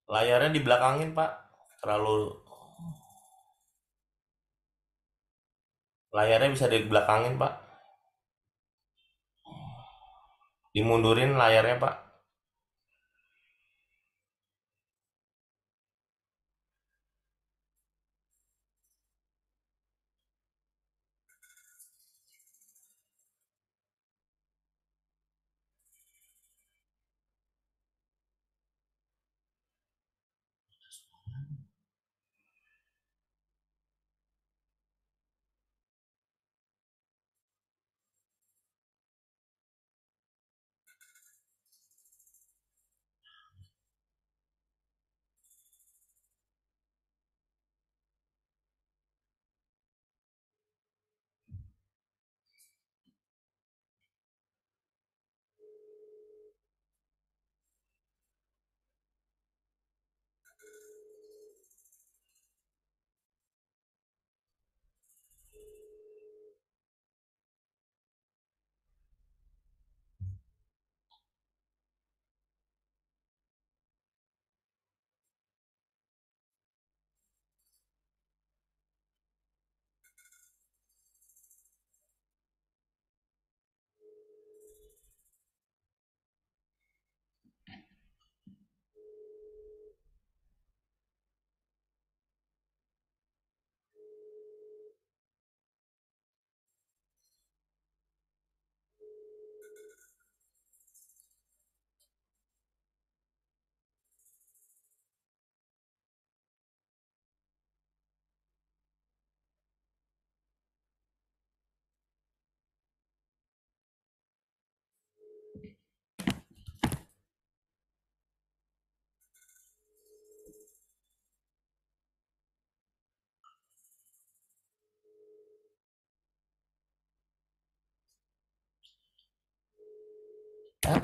Layarnya dibelakangin, Pak. Terlalu layarnya bisa dibelakangin, Pak. Dimundurin layarnya, Pak.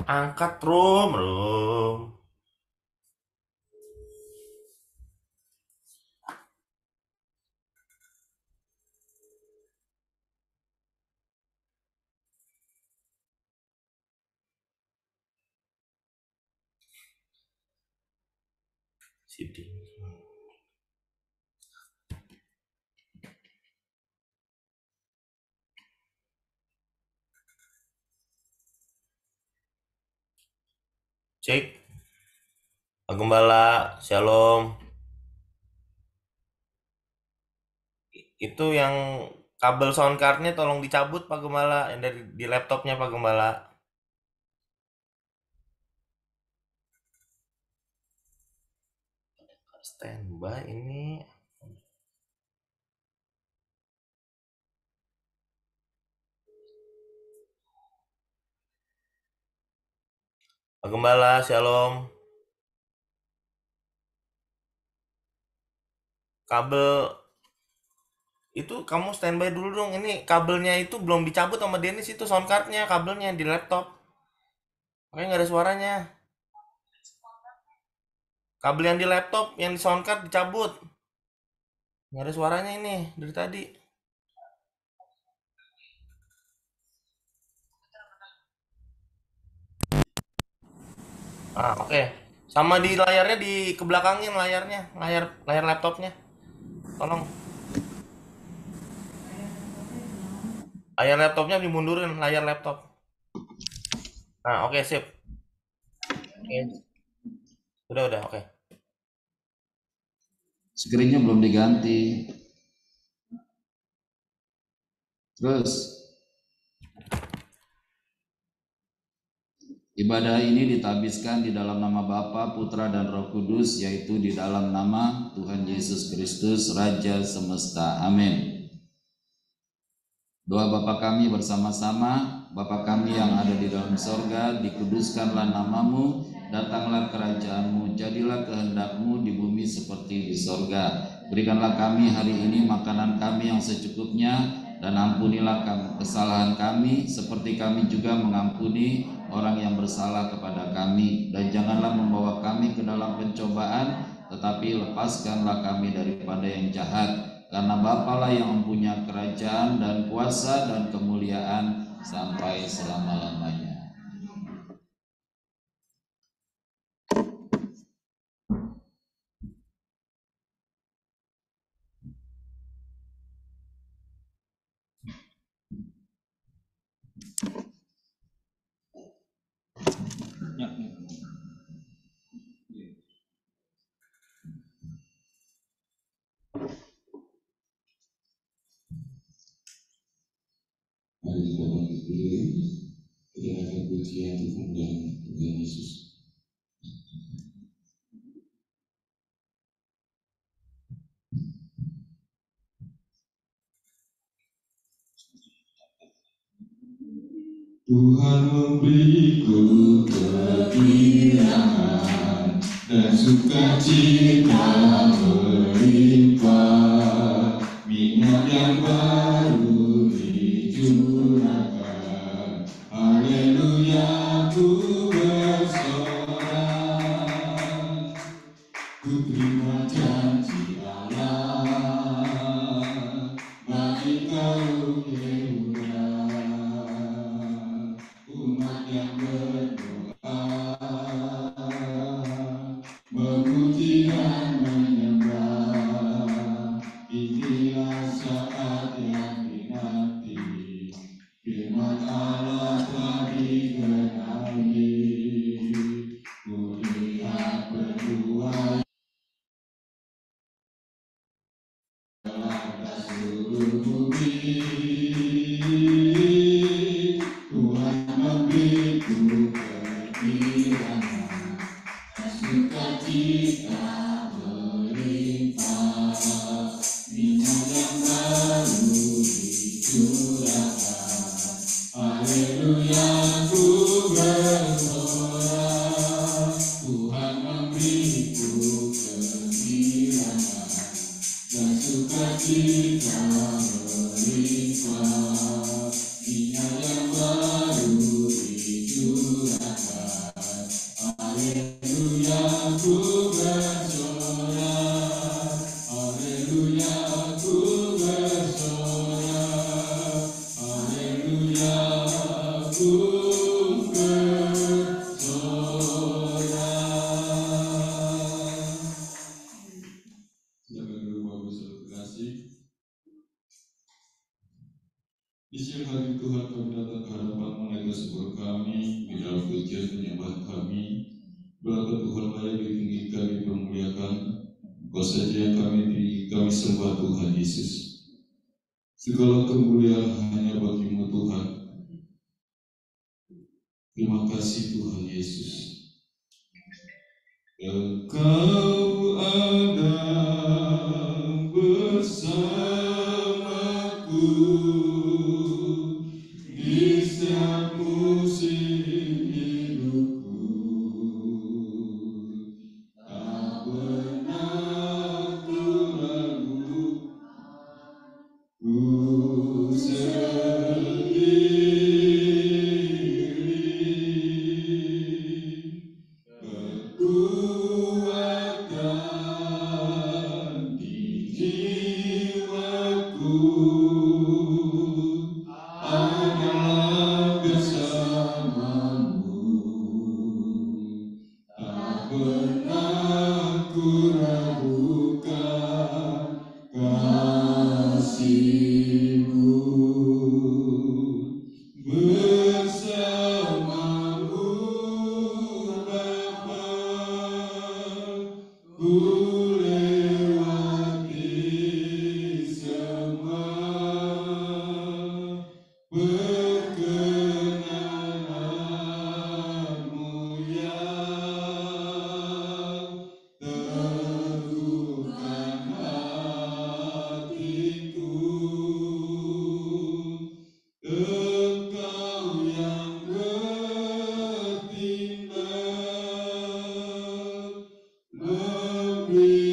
Angkat, Rum, Rum. Sini. Cek. Pak Gembala, Shalom. Itu yang kabel sound cardnya tolong dicabut, Pak Gembala, yang dari di laptopnya, Pak Gembala. Standby ini. Pak Gembala, Shalom. Kabel itu kamu standby dulu dong. Ini kabelnya itu belum dicabut sama Dennis, itu sound cardnya, kabelnya di laptop. Makanya nggak ada suaranya. Kabel yang di laptop, yang di sound card dicabut. Nggak ada suaranya ini dari tadi. Ah, oke. Sama di layarnya di kebelakangin layarnya, layar layar laptopnya. Tolong. Layar laptopnya dimundurin, layar laptop. Nah, oke, sip. Oke. Udah, oke. Screennya belum diganti. Terus ibadah ini ditabiskan di dalam nama Bapa, Putra, dan Roh Kudus, yaitu di dalam nama Tuhan Yesus Kristus, Raja semesta. Amin. Doa Bapa kami bersama-sama. Bapa kami yang ada di dalam sorga, dikuduskanlah namamu, datanglah kerajaanmu, jadilah kehendakmu di bumi seperti di sorga. Berikanlah kami hari ini makanan kami yang secukupnya, dan ampunilah kesalahan kami seperti kami juga mengampuni orang yang bersalah kepada kami. Dan janganlah membawa kami ke dalam pencobaan, tetapi lepaskanlah kami daripada yang jahat. Karena Bapalah yang mempunyai kerajaan dan kuasa dan kemuliaan sampai selama-lamanya. Mari kita bangkit dulu, kita akan pujian Tuhan dan Tuhan Yesus. Tuhan memberiku kegembiraan dan sukacita melimpah, minyak yang baru dicurahkan. Haleluya, ku bersorak, ku terima janji Allah bagi kaum Yehuda, umat yang berdoa, memuji dan menyembah. Inilah saat yang dinanti, firman Allah telah digenapi. Kulihat berdua dalam seluruh bumi, Tuhan memberiku kegembiraan, sukacita melimpah, minyak yang baru dicurahkan. Haleluya, ku bersorak, Tuhan memberiku kegembiraan dan sukacita melimpah, minyak yang baru dicurahkan. Haleluya, ku bersorak, haleluya, ku bersorak, haleluya, ku bersorak. Silakan dulu Bapak Saudara terkasih. Di siang hari Tuhan kami datang ke hadapan menaikkan syukur kami di dalam pujian penyembahan kami. Berkat Tuhan layak ditinggikan, dipermuliakan. Kau saja yang kami sembah Tuhan Yesus. Segala kemuliaan hanya bagi-Mu Tuhan. Terima kasih Tuhan Yesus. Engkau ada bersamaku di setiap musim hidupku. Tak pernah ku ragu, ku sendiri. Kekuatan di jiwaku adalah bersamamu. Tak pernah ku ragukan kasih-Mu. Bersamamu Bapa, ku lewati semua, perkenanan-Mu yang teguhkan hatiku. Engkau yang bertindak lebih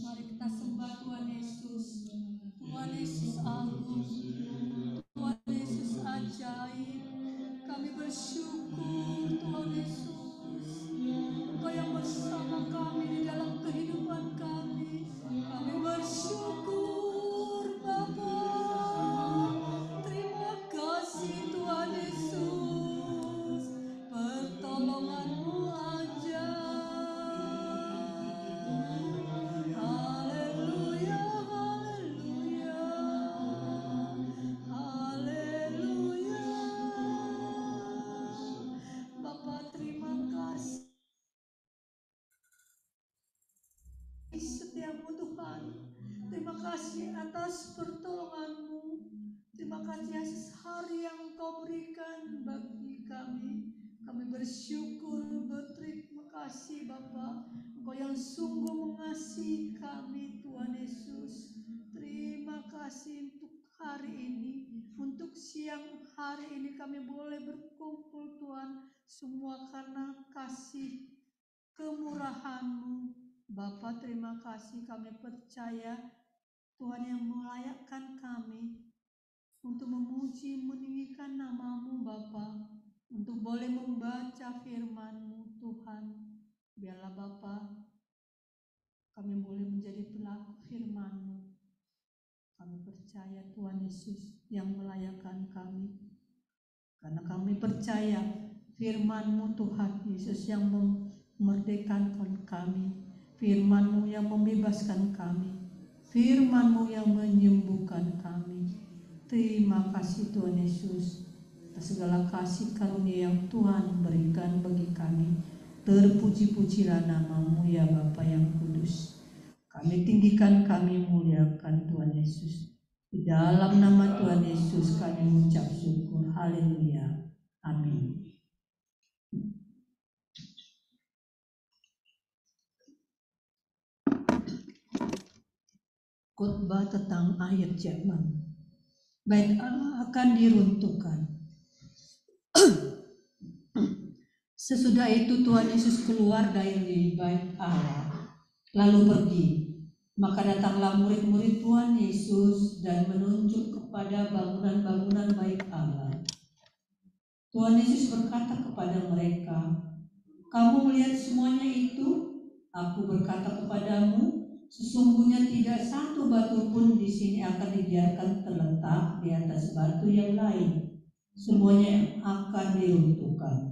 Mari kita sembah Tuhan Yesus. Tuhan Yesus agung, Tuhan Yesus ajaib. Kami bersyukur Tuhan Yesus, Engkau yang bersama kami di dalam kehidupan kami. Kami bersyukur Bapa. Terima kasih Tuhan Yesus, pertolongan-Mu ajaib. Haleluya, haleluya, haleluya. Bapa, terima kasih setiap-Mu Tuhan. Terima kasih atas pertolongan-Mu. Terima kasih atas hari yang Engkau berikan bagi kami. Kami bersyukur, berterima kasih Bapa. Engkau yang sungguh mengasihi kami Tuhan Yesus. Terima kasih untuk hari ini, untuk siang hari ini kami boleh berkumpul Tuhan. Semua karena kasih kemurahan-Mu. Bapa, terima kasih, kami percaya Tuhan yang melayakkan kami untuk memuji meninggikan nama-Mu Bapa, untuk boleh membaca firman-Mu Tuhan. Biarlah Bapa, kami boleh menjadi pelaku firman-Mu. Kami percaya Tuhan Yesus yang melayakkan kami, karena kami percaya firman-Mu Tuhan Yesus yang memerdekakan kami, firman-Mu yang membebaskan kami, firman-Mu yang menyembuhkan kami. Terima kasih Tuhan Yesus atas segala kasih karunia yang Tuhan berikan bagi kami. Terpuji-pujilah nama-Mu ya Bapa yang kudus. Kami tinggikan, kami muliakan Tuhan Yesus. Di dalam nama Tuhan Yesus kami mengucap syukur. Haleluya. Amin. Khotbah tentang akhir zaman. Bait Allah akan diruntuhkan. Sesudah itu Tuhan Yesus keluar dari bait Allah, lalu pergi. Maka datanglah murid-murid Tuhan Yesus dan menunjuk kepada bangunan-bangunan bait Allah. Tuhan Yesus berkata kepada mereka, "Kamu melihat semuanya itu? Aku berkata kepadamu, sesungguhnya tidak satu batu pun di sini akan dibiarkan terletak di atas batu yang lain. Semuanya akan diruntuhkan."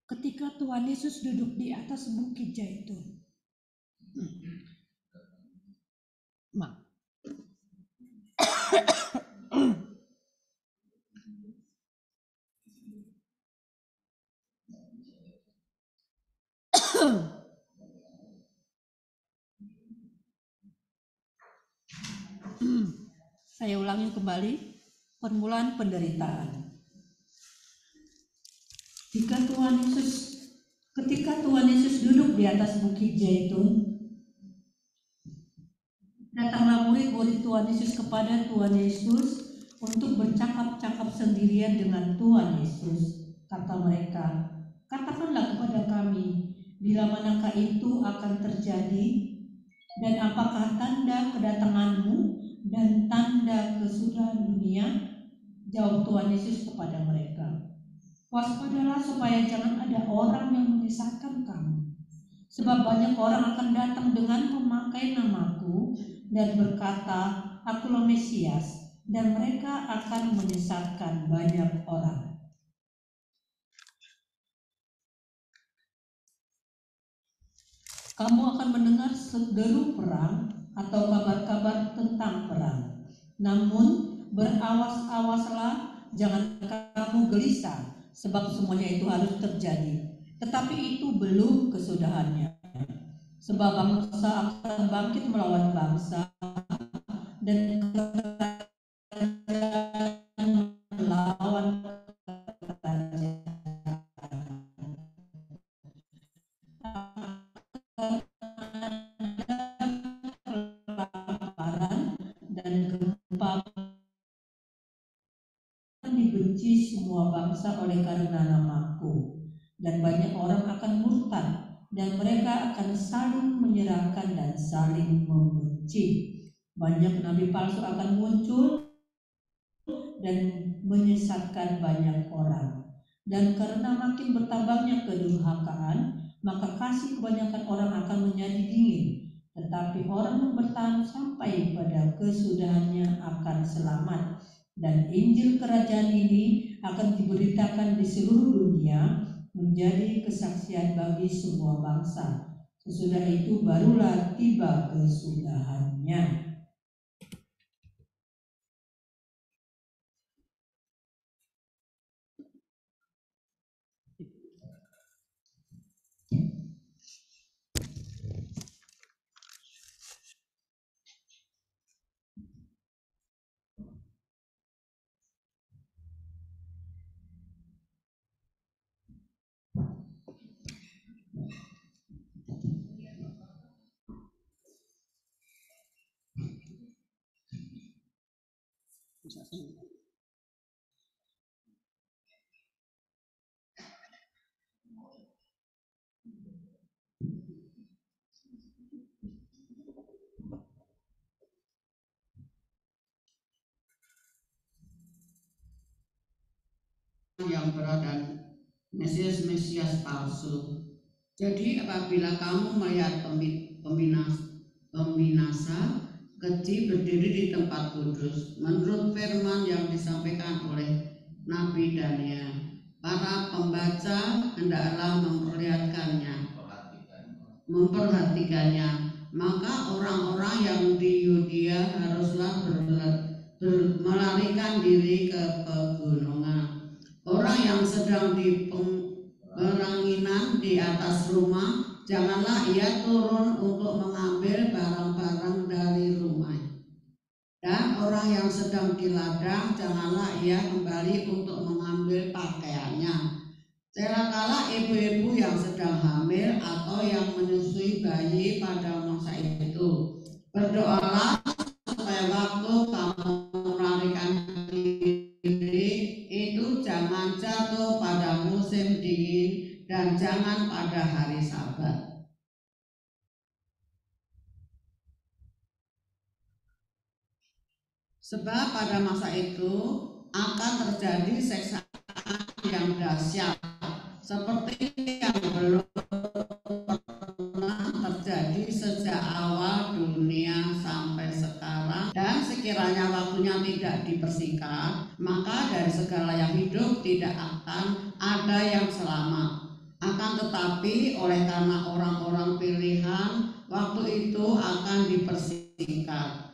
Ketika Tuhan Yesus duduk di atas bukit Zaitun, saya ulangi kembali, permulaan penderitaan. Ketika Tuhan Yesus duduk di atas bukit Zaitun, datanglah murid-murid Tuhan Yesus kepada Tuhan Yesus untuk bercakap-cakap sendirian dengan Tuhan Yesus. Kata mereka, "Katakanlah kepada kami, bila manakah itu akan terjadi, dan apakah tanda kedatangan-Mu dan tanda kesudahan dunia?" Jawab Tuhan Yesus kepada mereka, waspadalah supaya jangan ada orang yang menyesatkan kamu. Sebab banyak orang akan datang dengan memakai namaku dan berkata, Akulah Mesias, dan mereka akan menyesatkan banyak orang. Kamu akan mendengar seru perang atau kabar-kabar tentang perang. Namun berawas-awaslah, jangan kamu gelisah, sebab semuanya itu harus terjadi. Tetapi itu belum kesudahannya. Sebab bangsa akan bangkit melawan bangsa, dan kerajaan melawan kerajaan. Kelaparan dan gempa dibenci semua bangsa oleh karena namaku, dan banyak orang akan murtad, dan mereka akan saling menyerahkan dan saling membenci. Banyak nabi palsu akan muncul dan menyesatkan banyak orang. Dan karena makin bertambahnya kedurhakaan, maka kasih kebanyakan orang akan menjadi dingin. Tetapi orang yang bertahan sampai pada kesudahannya akan selamat. Dan Injil kerajaan ini akan diberitakan di seluruh dunia menjadi kesaksian bagi semua bangsa. Sesudah itu barulah tiba kesudahannya. Yang berat dan Mesias palsu. Jadi apabila kamu melihat pembinasa keji berdiri di tempat kudus, menurut firman yang disampaikan oleh Nabi Daniel, para pembaca hendaklah memperhatikannya. Maka orang-orang yang di Yudea haruslah melarikan diri ke pegunungan. Orang yang sedang di peranginan di atas rumah, janganlah ia turun untuk mengambil barang-barang dari rumah. Dan orang yang sedang di ladang, janganlah ia kembali untuk mengambil pakaiannya. Celakalah ibu-ibu yang sedang hamil atau yang menyusui bayi pada masa itu. Berdoalah supaya waktu kamu melarikan diri itu jangan jatuh pada musim dingin dan jangan pada hari Sabat. Sebab pada masa itu akan terjadi siksaan yang dahsyat seperti yang belum pernah terjadi sejak awal dunia sampai sekarang. Dan sekiranya waktunya tidak dipersingkat, maka dari segala yang hidup tidak akan ada yang selamat. Akan tetapi oleh karena orang-orang pilihan, waktu itu akan dipersingkat.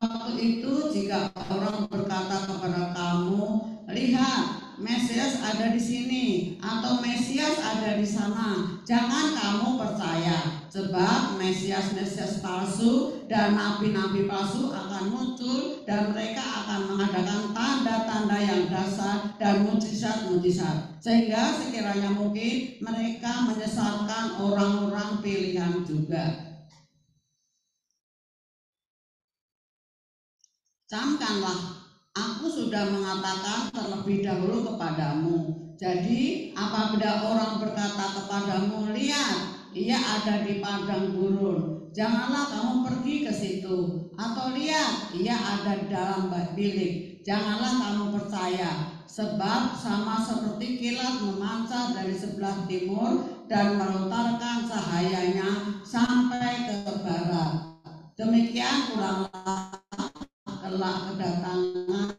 Waktu itu jika orang berkata kepada kamu, lihat, Mesias ada di sini atau Mesias ada di sana, jangan kamu percaya, sebab Mesias palsu dan nabi-nabi palsu akan muncul dan mereka akan mengadakan tanda-tanda yang dahsyat dan mujizat-mujizat, sehingga sekiranya mungkin mereka menyesatkan orang-orang pilihan juga. Camkanlah, aku sudah mengatakan terlebih dahulu kepadamu. Jadi apabila orang berkata kepadamu, lihat, ia ada di padang gurun, janganlah kamu pergi ke situ. Atau lihat, ia ada dalam bilik, janganlah kamu percaya. Sebab sama seperti kilat memancar dari sebelah timur dan melontarkan cahayanya sampai ke barat, demikian pulanglah kelak kedatangan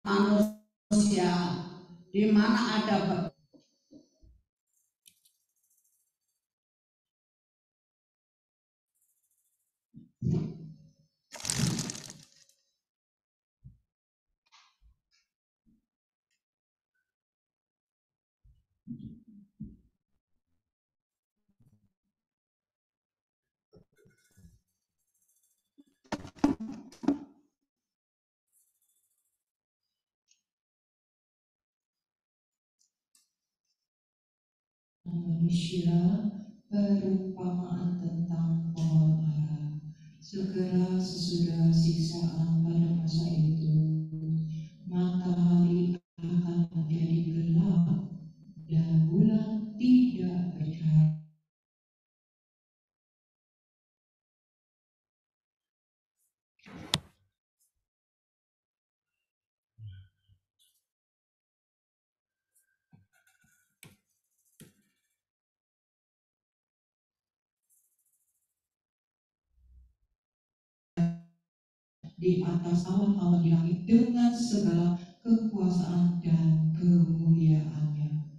Anak Manusia, di mana ada manusia, perumpamaan tentang pohon ara. Segera sesudah siksaan pada masa itu, matahari akan menjadi gelap dan bulan tidak bercahaya. Di atas awan-awan di langit dengan segala kekuasaan dan kemuliaannya.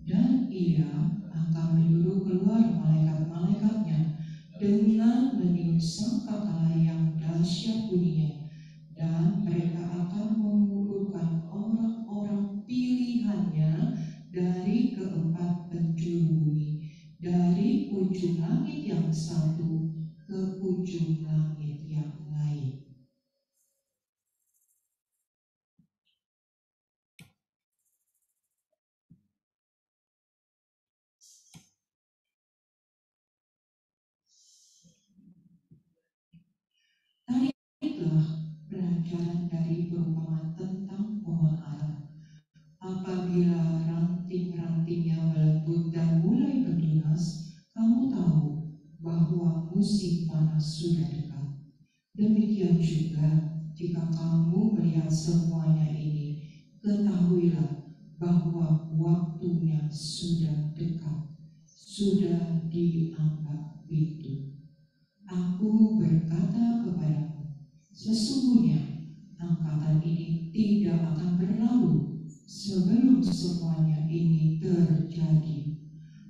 Dan ia akan menyuruh keluar malaikat-malaikatnya dengan meniup sangkakala yang dahsyat bunyinya, dan mereka akan mengumpulkan orang-orang pilihannya dari keempat penjuru bumi, dari ujung langit yang satu ke ujung langit yang lain. Tariklah pelajaran dari perumpamaan tentang pohon ara. Apabila ranting-rantingnya melembut dan mulai bertunas, kamu tahu bahwa musim panas sudah dekat. Demikian juga jika kamu melihat semuanya ini, ketahuilah bahwa waktunya sudah dekat, sudah dianggap pintu. Aku berkata kepadamu, sesungguhnya angkatan ini tidak akan berlalu sebelum semuanya ini terjadi.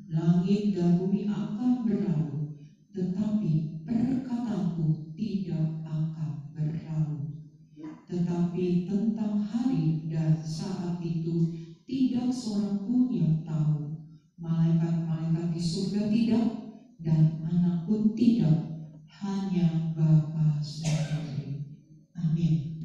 Langit dan bumi akan berlalu, tetapi perkataanku tidak akan berlalu. Tetapi tentang hari dan saat itu tidak seorang pun yang tahu, malaikat-malaikat di surga tidak, dan anak pun tidak, hanya Bapa sendiri. Amin.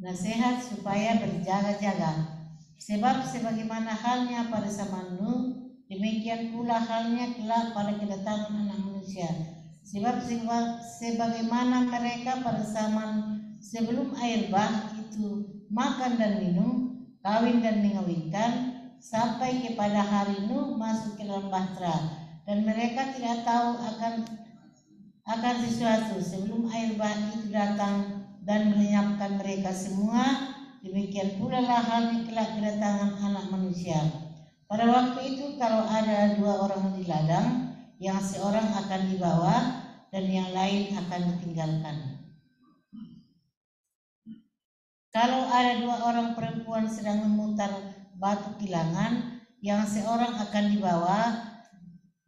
Nasihat supaya berjaga-jaga. Sebab sebagaimana halnya pada zaman Nuh, demikian pula halnya kelak pada kedatangan Anak Manusia. Sebab sebagaimana mereka pada zaman sebelum air bah itu makan dan minum, kawin dan mengawinkan, sampai kepada hari Nuh masuk ke dalam bahtera, dan mereka tidak tahu akan sesuatu sebelum air bah itu datang dan melenyapkan mereka semua. Demikian pula lah halnya kelak kedatangan Anak Manusia. Pada waktu itu kalau ada 2 orang di ladang, yang seorang akan dibawa dan yang lain akan ditinggalkan. Kalau ada 2 orang perempuan sedang memutar batu kilangan, yang seorang akan dibawa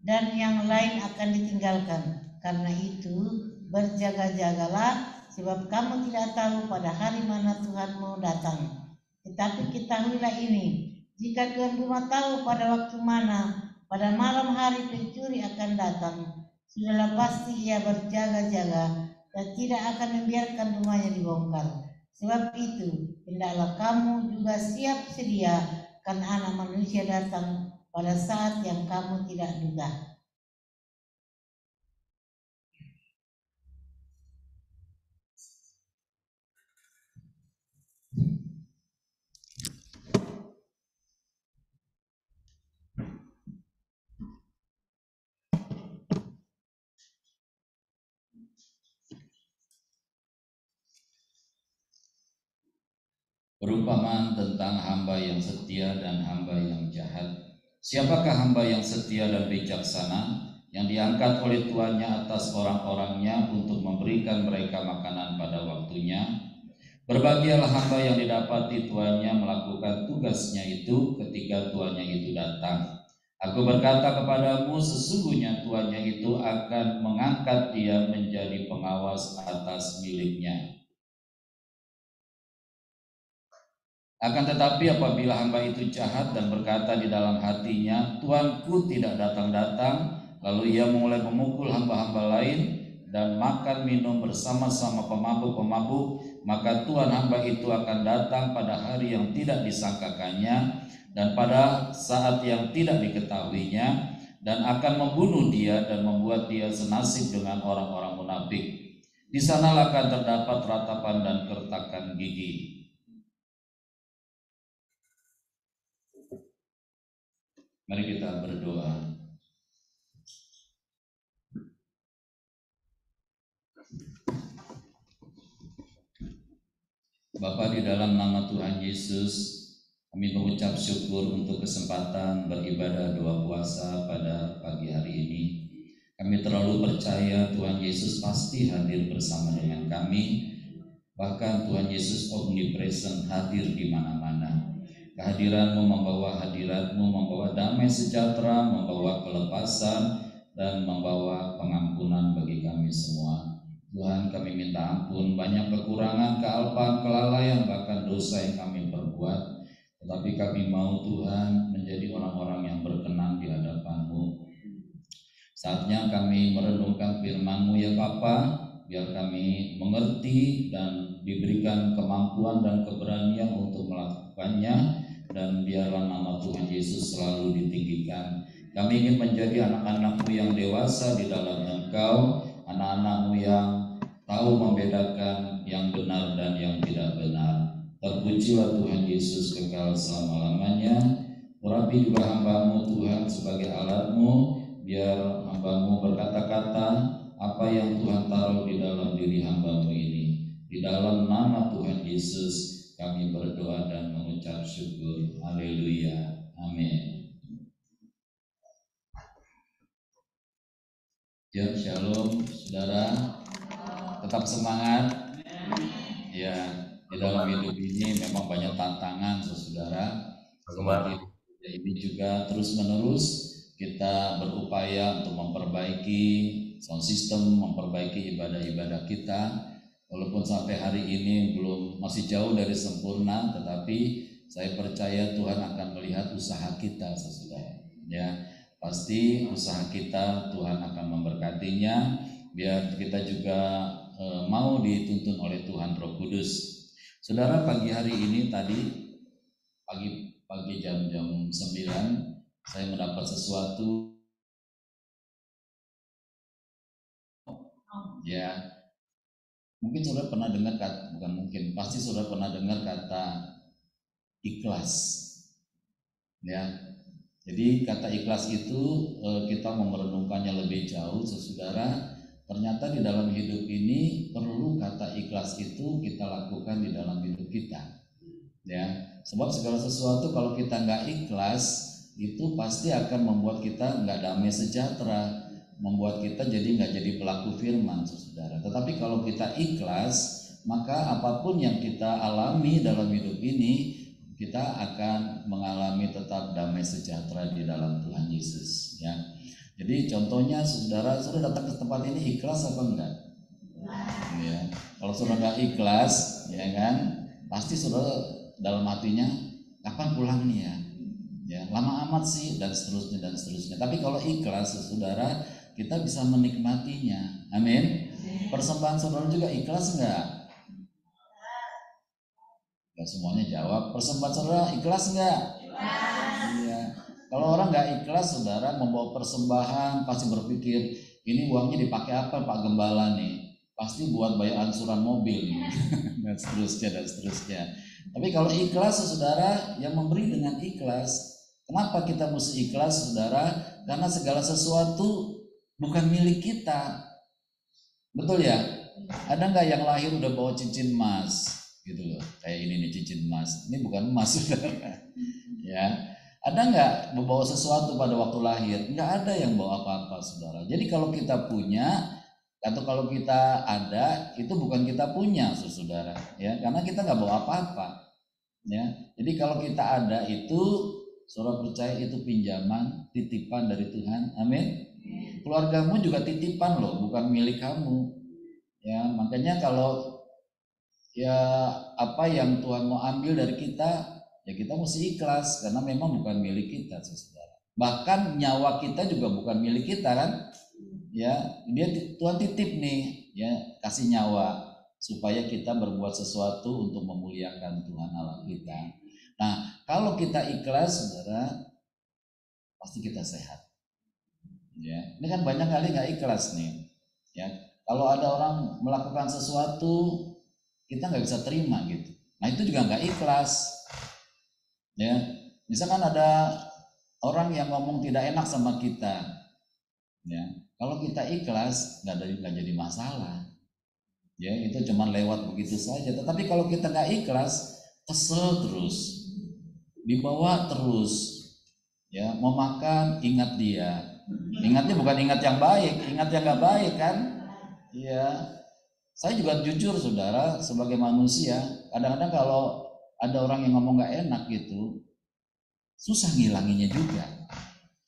dan yang lain akan ditinggalkan. Karena itu berjaga-jagalah, sebab kamu tidak tahu pada hari mana Tuhan mau datang. Tetapi ketahuilah ini, jika tuan rumah tahu pada waktu mana, pada malam hari pencuri akan datang, sudahlah pasti ia berjaga-jaga dan tidak akan membiarkan rumahnya dibongkar. Sebab itu, hendaklah kamu juga siap sedia, karena Anak Manusia datang pada saat yang kamu tidak duga. Perumpamaan tentang hamba yang setia dan hamba yang jahat. Siapakah hamba yang setia dan bijaksana, yang diangkat oleh tuannya atas orang-orangnya untuk memberikan mereka makanan pada waktunya? Berbahagialah hamba yang didapati tuannya melakukan tugasnya itu ketika tuannya itu datang. Aku berkata kepadamu, sesungguhnya tuannya itu akan mengangkat dia menjadi pengawas atas miliknya. Akan tetapi apabila hamba itu jahat dan berkata di dalam hatinya, Tuanku tidak datang-datang, lalu ia mulai memukul hamba-hamba lain dan makan minum bersama-sama pemabuk-pemabuk, maka Tuan hamba itu akan datang pada hari yang tidak disangkakannya dan pada saat yang tidak diketahuinya, dan akan membunuh dia dan membuat dia senasib dengan orang-orang munafik. Di sanalah akan terdapat ratapan dan kertakan gigi. Mari kita berdoa. Bapa, di dalam nama Tuhan Yesus, kami mengucap syukur untuk kesempatan beribadah doa puasa pada pagi hari ini. Kami terlalu percaya Tuhan Yesus pasti hadir bersama dengan kami. Bahkan Tuhan Yesus omnipresent, hadir di mana-mana. Kehadiran-Mu membawa hadirat-Mu, membawa damai sejahtera, membawa kelepasan, dan membawa pengampunan bagi kami semua. Tuhan, kami minta ampun banyak kekurangan, kealpaan, kelalaian, bahkan dosa yang kami perbuat. Tetapi kami mau Tuhan menjadi orang-orang yang berkenan di hadapan-Mu. Saatnya kami merenungkan firman-Mu ya Bapa, biar kami mengerti dan diberikan kemampuan dan keberanian untuk melakukannya, dan biarlah nama Tuhan Yesus selalu ditinggikan. Kami ingin menjadi anak-anak-Mu yang dewasa di dalam Engkau, anak-anak-Mu yang tahu membedakan yang benar dan yang tidak benar. Terpujilah Tuhan Yesus kekal selama-lamanya. Urapi juga hamba-Mu Tuhan sebagai alat-Mu, biar hamba-Mu berkata-kata apa yang Tuhan taruh di dalam diri hamba-Mu ini. Di dalam nama Tuhan Yesus kami berdoa dan mengucap syukur. Haleluya. Amin. Ya, shalom saudara. Tetap semangat. Ya, di dalam hidup ini memang banyak tantangan saudara. Seperti ini juga terus-menerus kita berupaya untuk memperbaiki sound system, memperbaiki ibadah-ibadah kita. Walaupun sampai hari ini masih jauh dari sempurna, tetapi saya percaya Tuhan akan melihat usaha kita, saudara. Ya, pasti usaha kita Tuhan akan memberkatinya. Biar kita juga mau dituntun oleh Tuhan Roh Kudus. Saudara, pagi hari ini tadi pagi jam 9 saya mendapat sesuatu. Ya. Mungkin saudara pernah dengar pasti saudara pernah dengar kata ikhlas, ya. Jadi kata ikhlas itu kita merenungkannya lebih jauh, saudara. Ternyata di dalam hidup ini perlu kata ikhlas itu kita lakukan di dalam hidup kita, ya. Sebab segala sesuatu kalau kita nggak ikhlas itu pasti akan membuat kita nggak damai sejahtera, membuat kita jadi nggak jadi pelaku firman, saudara. Tetapi kalau kita ikhlas, maka apapun yang kita alami dalam hidup ini, kita akan mengalami tetap damai sejahtera di dalam Tuhan Yesus, ya. Jadi contohnya saudara datang ke tempat ini ikhlas apa enggak? Ya. Kalau saudara enggak ikhlas, ya kan, pasti saudara dalam hatinya kapan pulang nih ya? Ya, lama amat sih dan seterusnya dan seterusnya. Tapi kalau ikhlas saudara, kita bisa menikmatinya. Amin. Persembahan saudara juga ikhlas enggak? Enggak semuanya jawab. Persembahan saudara ikhlas enggak? Iya. Kalau orang nggak ikhlas, saudara membawa persembahan pasti berpikir ini uangnya dipakai apa Pak Gembala nih? Pasti buat bayar angsuran mobil nih. dan seterusnya. Tapi kalau ikhlas, saudara, yang memberi dengan ikhlas. Kenapa kita mesti ikhlas, saudara? Karena segala sesuatu bukan milik kita. Betul ya? Ada nggak yang lahir udah bawa cincin emas? Gitu loh. Kayak ini nih cincin emas. Ini bukan emas, saudara. Ya. Ada nggak membawa sesuatu pada waktu lahir? Nggak ada yang bawa apa-apa, saudara. Jadi kalau kita punya atau kalau kita ada, itu bukan kita punya, saudara. Ya, karena kita nggak bawa apa-apa. Ya, jadi kalau kita ada itu, saudara percaya itu pinjaman, titipan dari Tuhan. Amin. Keluargamu juga titipan loh, bukan milik kamu. Ya, makanya kalau ya apa yang Tuhan mau ambil dari kita, ya kita mesti ikhlas karena memang bukan milik kita, saudara. Bahkan nyawa kita juga bukan milik kita kan? Ya, Tuhan titip nih, ya kasih nyawa supaya kita berbuat sesuatu untuk memuliakan Tuhan Allah kita. Nah, kalau kita ikhlas, saudara, pasti kita sehat. Ya, ini kan banyak kali nggak ikhlas nih. Ya, kalau ada orang melakukan sesuatu kita nggak bisa terima gitu. Nah itu juga nggak ikhlas. Ya, misalkan ada orang yang ngomong tidak enak sama kita, ya, kalau kita ikhlas nggak jadi masalah, ya itu cuma lewat begitu saja. Tetapi kalau kita nggak ikhlas, kesel terus, dibawa terus, ya mau makan ingat dia, ingatnya bukan ingat yang baik, ingat yang nggak baik kan, ya. Saya juga jujur, saudara, sebagai manusia, kadang-kadang kalau ada orang yang ngomong gak enak gitu, susah ngilanginnya juga.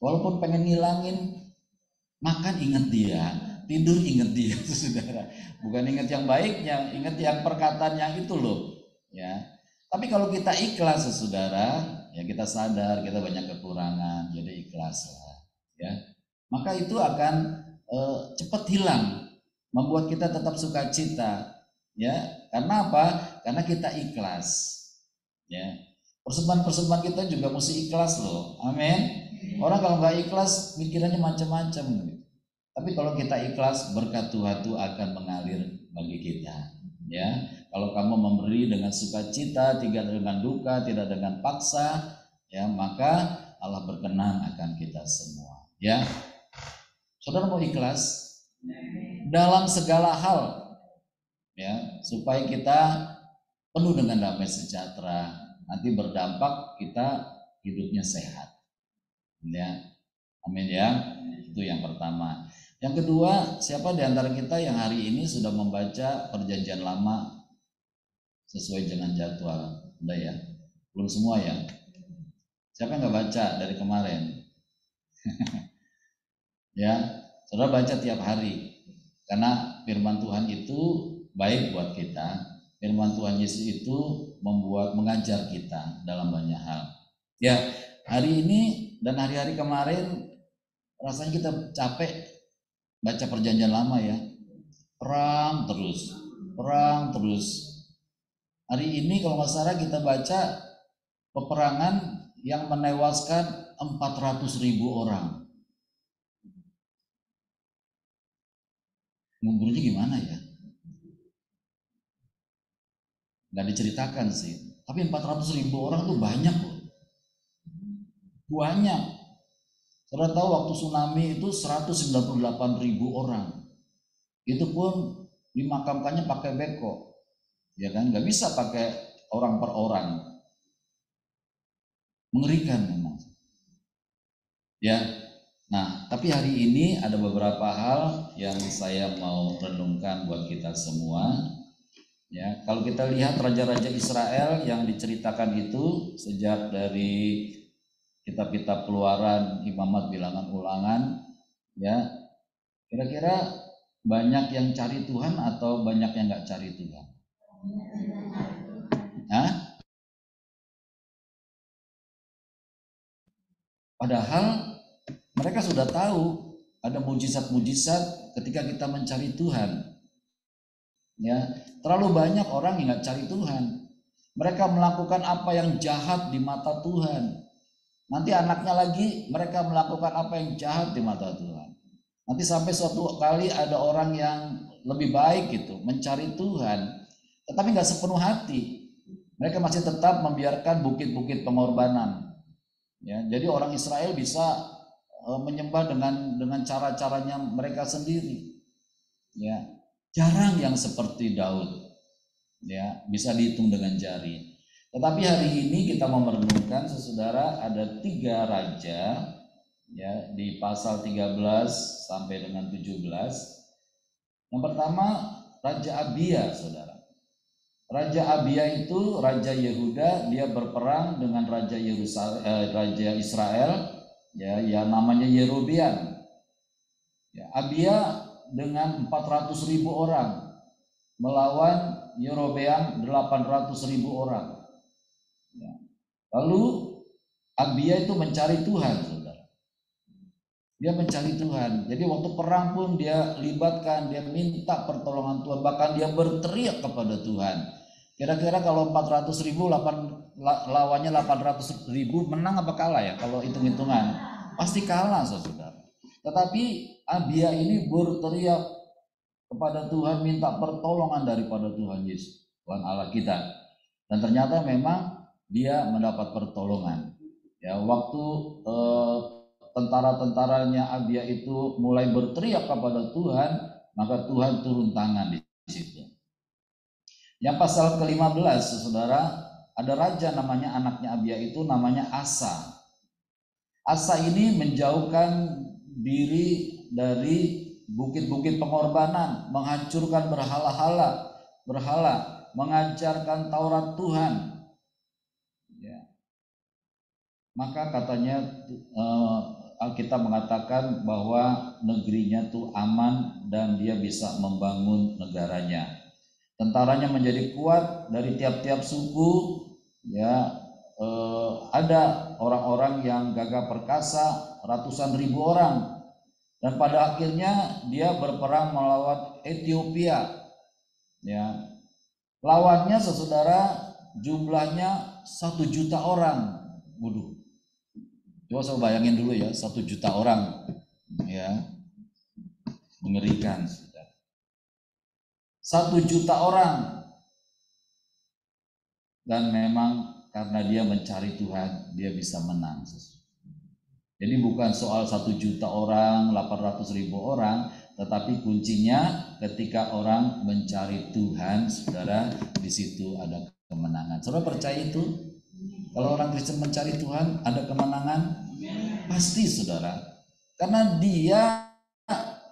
Walaupun pengen ngilangin, makan ingat dia, tidur ingat dia, saudara. Bukan ingat yang baiknya, ingat yang perkataannya itu loh. Ya. Tapi kalau kita ikhlas, saudara, ya kita sadar kita banyak kekurangan, jadi ikhlas lah. Ya. Maka itu akan cepat hilang. Membuat kita tetap sukacita, ya. Karena apa? Karena kita ikhlas, ya. Persembahan kita juga mesti ikhlas loh, amin. Orang kalau nggak ikhlas mikirannya macam-macam. Tapi kalau kita ikhlas, berkat Tuhan itu akan mengalir bagi kita, ya. Kalau kamu memberi dengan sukacita, tidak dengan duka, tidak dengan paksa, ya, maka Allah berkenan akan kita semua, ya. Saudara mau ikhlas dalam segala hal, ya, supaya kita penuh dengan damai sejahtera, nanti berdampak kita hidupnya sehat, ya, amin ya. Itu yang pertama. Yang kedua, siapa di antara kita yang hari ini sudah membaca Perjanjian Lama sesuai dengan jadwal? Udah ya? Belum semua ya? Siapa yang nggak baca dari kemarin? Ya, saudara baca tiap hari. Karena firman Tuhan itu baik buat kita. Firman Tuhan Yesus itu mengajar kita dalam banyak hal. Ya, hari ini dan hari-hari kemarin rasanya kita capek baca Perjanjian Lama ya. Perang terus. Hari ini kalau nggak salah kita baca peperangan yang menewaskan 400.000 orang. Ngumburnya gimana ya? Nggak diceritakan sih. Tapi 400.000 orang tuh banyak loh. Banyak. Saudara tahu waktu tsunami itu 198.000 orang. Itu pun dimakamkannya pakai beko. Ya kan? Nggak bisa pakai orang per orang. Mengerikan memang. Ya. Nah, tapi hari ini ada beberapa hal yang saya mau renungkan buat kita semua. Ya, kalau kita lihat raja-raja Israel yang diceritakan itu sejak dari kitab-kitab Keluaran, Imamat, Bilangan, Ulangan, ya, kira-kira banyak yang cari Tuhan atau banyak yang nggak cari Tuhan? Hah? Padahal mereka sudah tahu ada mujizat-mujizat ketika kita mencari Tuhan. Ya, terlalu banyak orang yang nggak cari Tuhan. Mereka melakukan apa yang jahat di mata Tuhan. Nanti anaknya lagi mereka melakukan apa yang jahat di mata Tuhan. Nanti sampai suatu kali ada orang yang lebih baik gitu mencari Tuhan, tetapi nggak sepenuh hati. Mereka masih tetap membiarkan bukit-bukit pengorbanan. Ya, jadi orang Israel bisa menyembah dengan cara-caranya mereka sendiri. Ya, jarang yang seperti Daud, ya, bisa dihitung dengan jari. Tetapi hari ini kita mau merenungkan, saudara, ada 3 raja, ya, di pasal 13 sampai dengan 17. Yang pertama Raja Abia, saudara. Raja Abia itu raja Yehuda, dia berperang dengan raja Israel, ya, yang namanya Yerobeam. Ya, Abia dengan 400.000 orang melawan Yerobeam 800.000 orang. Ya. Lalu Abia itu mencari Tuhan, saudara. Dia mencari Tuhan. Jadi waktu perang pun dia libatkan, dia minta pertolongan Tuhan, bahkan dia berteriak kepada Tuhan. Kira-kira kalau 400.000 lawannya 800.000, menang apa kalah ya? Kalau hitung-hitungan pasti kalah, saudara. Tetapi Abia ini berteriak kepada Tuhan, minta pertolongan daripada Tuhan Yesus, Tuhan Allah kita. Dan ternyata memang dia mendapat pertolongan. Ya, waktu tentara-tentaranya Abia itu mulai berteriak kepada Tuhan, maka Tuhan turun tangan di situ. Yang pasal ke-15, saudara, ada raja namanya, anaknya Abia itu namanya Asa. Asa ini menjauhkan diri dari bukit-bukit pengorbanan, menghancurkan berhala, mengajarkan Taurat Tuhan. Ya. Maka katanya Alkitab mengatakan bahwa negerinya tuh aman dan dia bisa membangun negaranya. Tentaranya menjadi kuat dari tiap-tiap suku, ya. Ada orang-orang yang gagah perkasa, ratusan ribu orang. Dan pada akhirnya dia berperang melawan Ethiopia. Ya. Lawannya, saudara, jumlahnya 1 juta orang. Waduh. Coba saya bayangin dulu ya, 1 juta orang. Ya. Mengerikan, saudara. 1 juta orang. Dan memang karena dia mencari Tuhan, dia bisa menang. Jadi bukan soal 1 juta orang, 800.000 orang, tetapi kuncinya ketika orang mencari Tuhan, saudara, di situ ada kemenangan. Saudara percaya itu? Kalau orang Kristen mencari Tuhan, ada kemenangan? Pasti, saudara. Karena dia,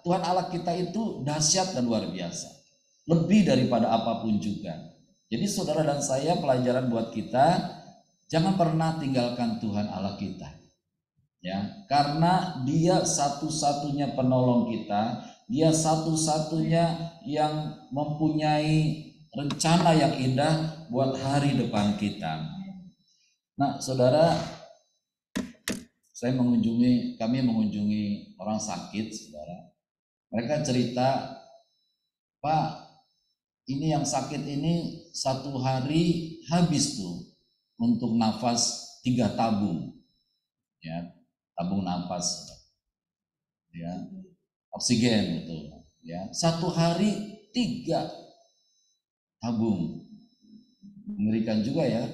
Tuhan Allah kita itu dahsyat dan luar biasa. Lebih daripada apapun juga. Jadi saudara dan saya, pelajaran buat kita, jangan pernah tinggalkan Tuhan Allah kita. Ya, karena dia satu-satunya penolong kita, dia satu-satunya yang mempunyai rencana yang indah buat hari depan kita. Nah, saudara, kami mengunjungi orang sakit, saudara. Mereka cerita, Pak, ini yang sakit ini 1 hari habis tuh untuk nafas 3 tabung, ya, tabung nafas, ya, oksigen betul, ya, 1 hari 3 tabung, mengerikan juga ya,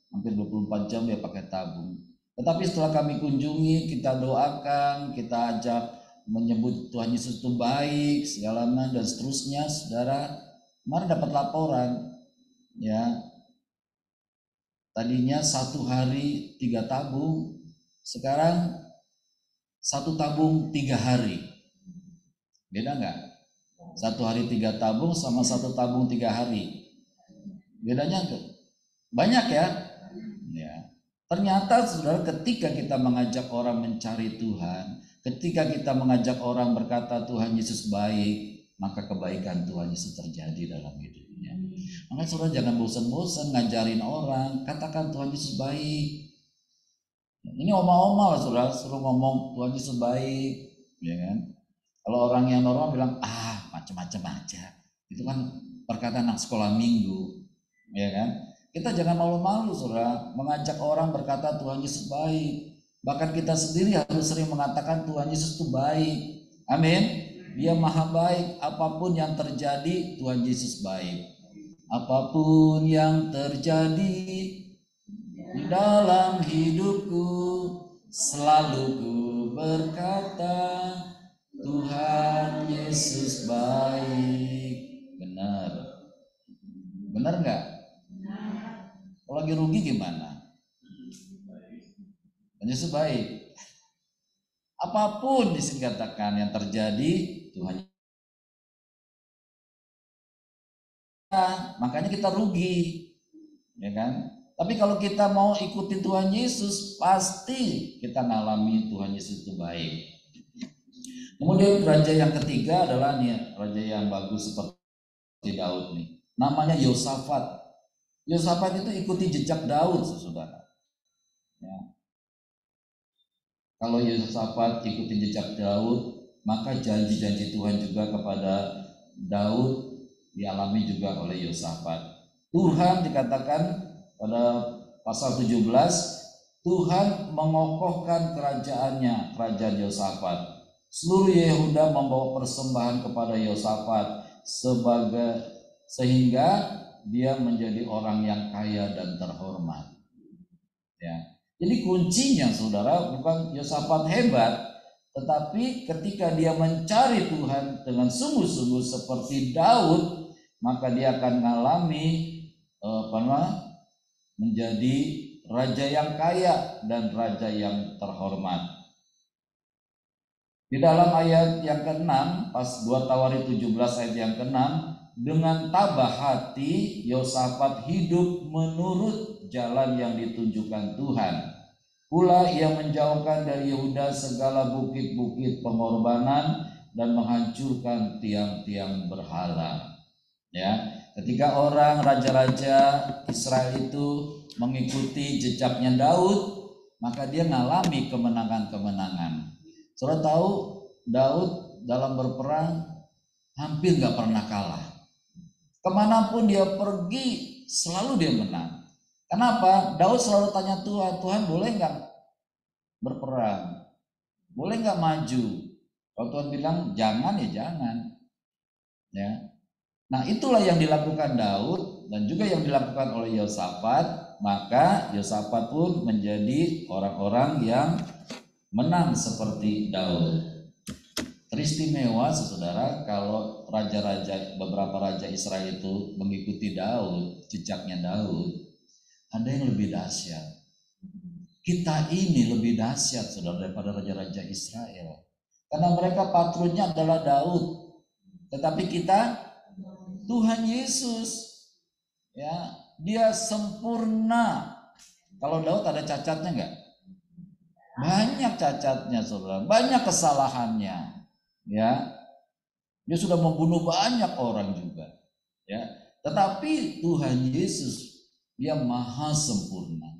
hampir 24 jam dia pakai tabung. Tetapi setelah kami kunjungi, kita doakan, kita ajak menyebut Tuhan Yesus itu baik, segala macam dan seterusnya, saudara. Kemarin dapat laporan, ya, tadinya 1 hari 3 tabung, sekarang 1 tabung 3 hari. Beda nggak? 1 hari 3 tabung sama 1 tabung 3 hari. Bedanya banyak ya. Ya. Ternyata saudara, ketika kita mengajak orang mencari Tuhan, ketika kita mengajak orang berkata Tuhan Yesus baik, maka kebaikan Tuhan Yesus terjadi dalam hidupnya. Makanya saudara jangan bosan-bosan ngajarin orang, katakan Tuhan Yesus baik. Ini oma-oma lah saudara, suruh ngomong Tuhan Yesus baik, ya kan? Kalau orang yang normal bilang macam-macam aja, itu kan perkataan anak sekolah minggu, ya kan? Kita jangan malu-malu saudara, mengajak orang berkata Tuhan Yesus baik. Bahkan kita sendiri harus sering mengatakan Tuhan Yesus itu baik. Amin. Dia maha baik, apapun yang terjadi Tuhan Yesus baik. Apapun yang terjadi di dalam hidupku, selalu ku berkata Tuhan Yesus baik. Benar. Benar nggak? Kalau lagi rugi gimana? Tuhan Yesus baik. Apapun dikatakan yang terjadi, Tuhan. Makanya kita rugi, ya kan? Tapi kalau kita mau ikutin Tuhan Yesus, pasti kita ngalami Tuhan Yesus itu baik. Kemudian raja yang ketiga adalah nih, raja yang bagus seperti Daud nih. Namanya Yosafat. Yosafat itu ikuti jejak Daud, saudara. Ya. Kalau Yosafat ikuti jejak Daud, maka janji-janji Tuhan juga kepada Daud dialami juga oleh Yosafat. Tuhan dikatakan pada pasal 17, Tuhan mengokohkan kerajaannya, kerajaan Yosafat. Seluruh Yehuda membawa persembahan kepada Yosafat sehingga dia menjadi orang yang kaya dan terhormat. Ya. Jadi kuncinya saudara bukan Yosafat hebat, tetapi ketika dia mencari Tuhan dengan sungguh-sungguh seperti Daud, maka dia akan mengalami menjadi raja yang kaya dan raja yang terhormat. Di dalam ayat yang ke-6, pas 2 Tawari 17 ayat yang ke-6, dengan tabah hati Yosafat hidup menurut jalan yang ditunjukkan Tuhan. Pula ia menjauhkan dari Yehuda segala bukit-bukit pengorbanan dan menghancurkan tiang-tiang berhala. Ya, ketika orang raja-raja Israel itu mengikuti jejaknya Daud, maka dia mengalami kemenangan-kemenangan. Saudara tahu Daud dalam berperang hampir nggak pernah kalah. Kemanapun dia pergi selalu dia menang. Kenapa? Daud selalu tanya Tuhan, Tuhan boleh nggak berperang? Boleh nggak maju? Kalau Tuhan bilang jangan ya jangan. Ya. Nah itulah yang dilakukan Daud dan juga yang dilakukan oleh Yosafat. Maka Yosafat pun menjadi orang-orang yang menang seperti Daud. Teristimewa saudara kalau raja-raja, beberapa raja Israel itu mengikuti Daud, jejaknya Daud. Ada yang lebih dahsyat. Kita ini lebih dahsyat saudara daripada raja-raja Israel. Karena mereka patronnya adalah Daud. Tetapi kita Tuhan Yesus. Ya, dia sempurna. Kalau Daud ada cacatnya enggak? Banyak cacatnya saudara, banyak kesalahannya. Ya, dia sudah membunuh banyak orang juga. Ya, tetapi Tuhan Yesus dia maha sempurna.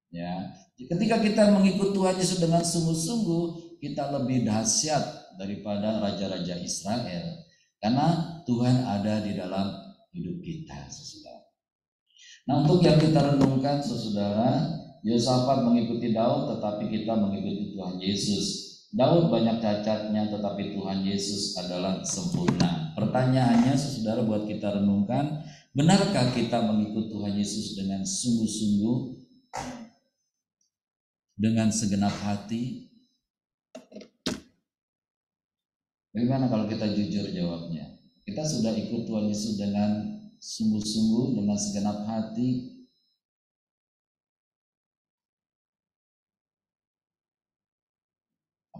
Ya, ketika kita mengikut Tuhan Yesus dengan sungguh-sungguh, kita lebih dahsyat daripada raja-raja Israel, karena Tuhan ada di dalam hidup kita, saudara. Nah, untuk yang kita renungkan, saudara, Yosafat mengikuti Daud, tetapi kita mengikuti Tuhan Yesus. Daud banyak cacatnya, tetapi Tuhan Yesus adalah sempurna. Pertanyaannya, saudara, buat kita renungkan, benarkah kita mengikut Tuhan Yesus dengan sungguh-sungguh, dengan segenap hati? Bagaimana kalau kita jujur jawabnya? Kita sudah ikut Tuhan Yesus dengan sungguh-sungguh, dengan segenap hati?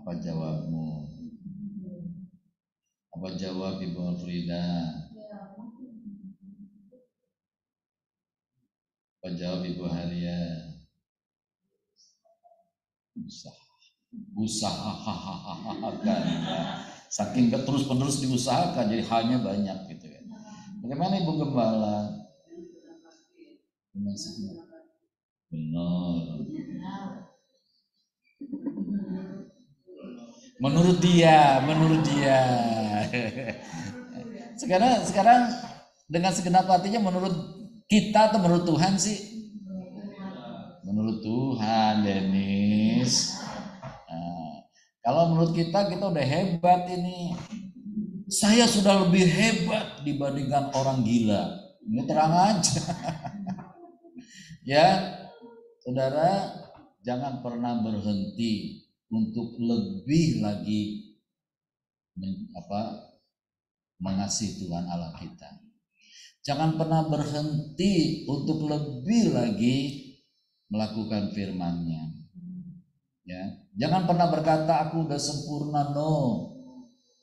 Apa jawabmu? Apa jawab Ibu Frida? jawab Ibu Haria? Usahakan. Saking terus-menerus diusahakan, jadi halnya banyak gitu ya. Bagaimana Ibu Gembala? Benar. Menurut dia. Sekarang dengan segenap hatinya menurut kita atau menurut Tuhan sih? Menurut Tuhan, Dennis. Nah, kalau menurut kita udah hebat ini. Saya sudah lebih hebat dibandingkan orang gila. Ini terang aja. Ya, saudara, jangan pernah berhenti untuk lebih lagi mengasihi Tuhan Allah kita. Jangan pernah berhenti untuk lebih lagi melakukan firman-Nya. Ya, jangan pernah berkata aku udah sempurna. No.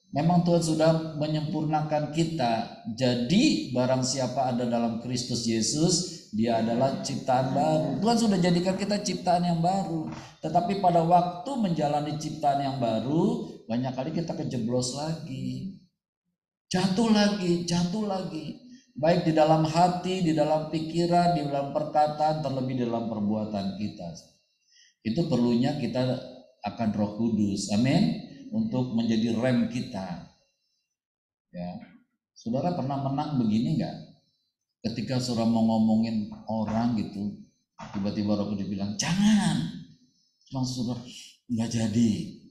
Memang Tuhan sudah menyempurnakan kita. Jadi barang siapa ada dalam Kristus Yesus, dia adalah ciptaan baru. Tuhan sudah jadikan kita ciptaan yang baru. Tetapi pada waktu menjalani ciptaan yang baru, banyak kali kita kejeblos lagi. Jatuh lagi. Baik di dalam hati, di dalam pikiran, di dalam perkataan, terlebih di dalam perbuatan kita. Itu perlunya kita akan Roh Kudus. Amin. Untuk menjadi rem kita. Ya. Saudara pernah menang begini enggak? Ketika saudara mau ngomongin orang gitu, tiba-tiba Roh Kudus bilang, "Jangan." Langsung saudara enggak jadi.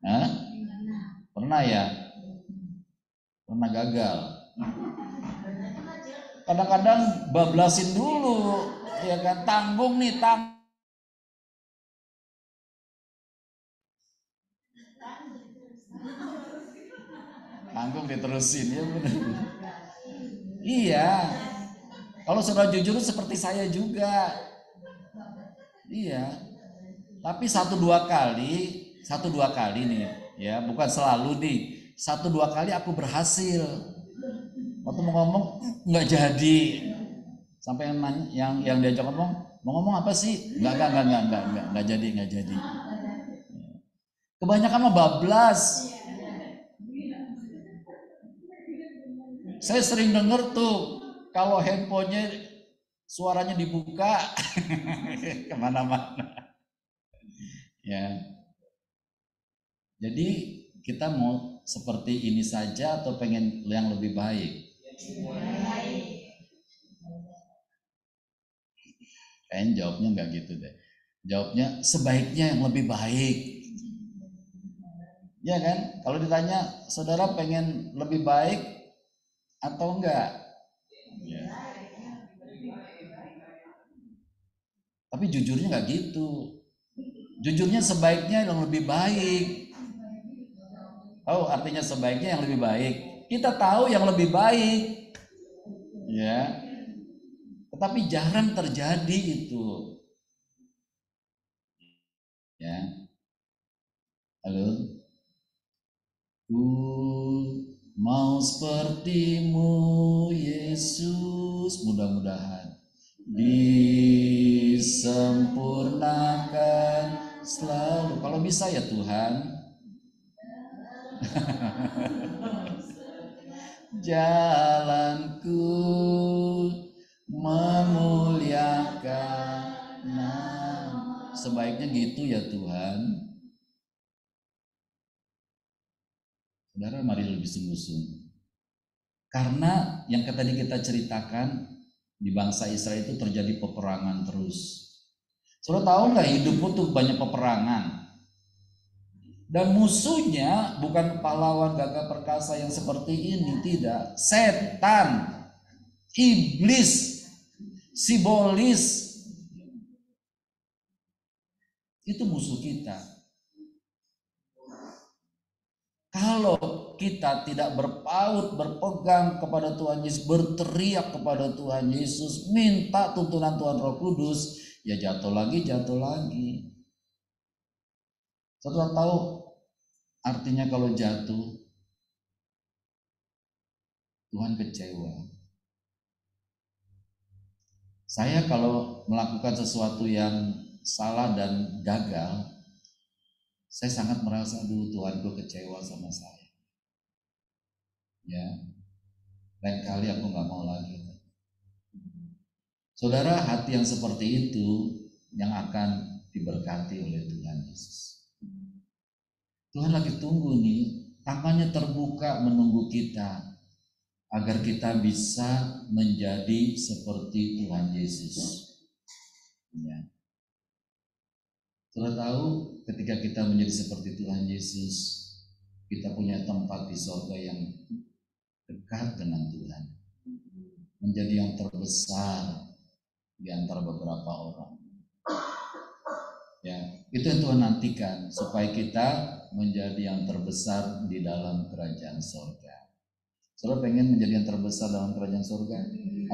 Hah? Pernah ya? Pernah gagal. Kadang-kadang bablasin dulu, ya kan? Tanggung. Tanggung diterusin, ya benar. Iya. Kalau saudara jujur seperti saya juga. Iya. Tapi 1-2 kali nih, ya, bukan selalu nih. 1-2 kali aku berhasil. Waktu mau ngomong nggak jadi. Sampai yang diajak ngomong, mau ngomong apa sih? Nggak jadi. Kebanyakan mah bablas. Saya sering denger tuh kalau handphonenya suaranya dibuka kemana-mana. Ya. Jadi kita mau seperti ini saja atau pengen yang lebih baik? Kayaknya jawabnya nggak gitu deh. Jawabnya sebaiknya yang lebih baik. Ya kan? Kalau ditanya saudara pengen lebih baik atau enggak? Ya. Tapi jujurnya nggak gitu. Jujurnya sebaiknya yang lebih baik. Oh, artinya sebaiknya yang lebih baik. Kita tahu yang lebih baik. Ya. Tetapi jarang terjadi itu. Ya. Halo. Ku mau sepertimu Yesus, mudah-mudahan disempurnakan selalu. Kalau bisa ya Tuhan. Jalanku memuliakan nama. Sebaiknya gitu ya Tuhan. Saudara, mari lebih sungguh-sungguh. Karena yang tadi kita ceritakan di bangsa Israel itu terjadi peperangan terus. Saudara tahu nggak hidupmu tuh banyak peperangan. Dan musuhnya bukan pahlawan gagah perkasa yang seperti ini, tidak. Setan, iblis, sibolis. Itu musuh kita. Kalau kita tidak berpaut, berpegang kepada Tuhan Yesus, berteriak kepada Tuhan Yesus, minta tuntunan Tuhan Roh Kudus, ya jatuh lagi. Saudara tahu artinya kalau jatuh, Tuhan kecewa. Saya kalau melakukan sesuatu yang salah dan gagal, saya sangat merasa dulu Tuhanku kecewa sama saya. Ya, lain kali aku nggak mau lagi. Saudara, hati yang seperti itu yang akan diberkati oleh Tuhan Yesus. Tuhan lagi tunggu nih, tangannya terbuka menunggu kita agar kita bisa menjadi seperti Tuhan Yesus. Ya. Saudara tahu, ketika kita menjadi seperti Tuhan Yesus, kita punya tempat di surga yang dekat dengan Tuhan, menjadi yang terbesar di antara beberapa orang. Ya, itu yang Tuhan nantikan supaya kita menjadi yang terbesar di dalam kerajaan surga. Saudara pengen menjadi yang terbesar dalam kerajaan surga,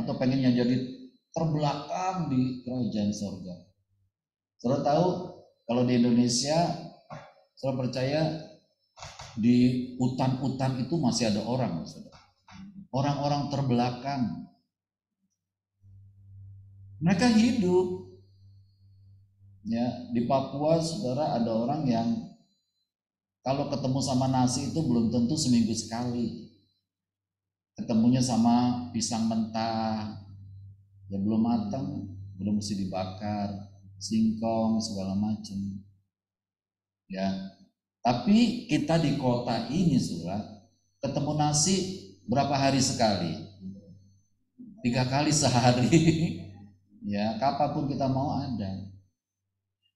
atau pengen yang jadi terbelakang di kerajaan surga? Saudara tahu kalau di Indonesia, saudara percaya di hutan-hutan itu masih ada orang, saudara. Orang-orang terbelakang. Mereka hidup. Ya, di Papua saudara ada orang yang kalau ketemu sama nasi itu belum tentu seminggu sekali. Ketemunya sama pisang mentah, ya belum matang, belum mesti dibakar, singkong segala macam. Ya, tapi kita di kota ini saudara ketemu nasi berapa hari sekali? 3 kali sehari. Ya, kapanpun kita mau ada.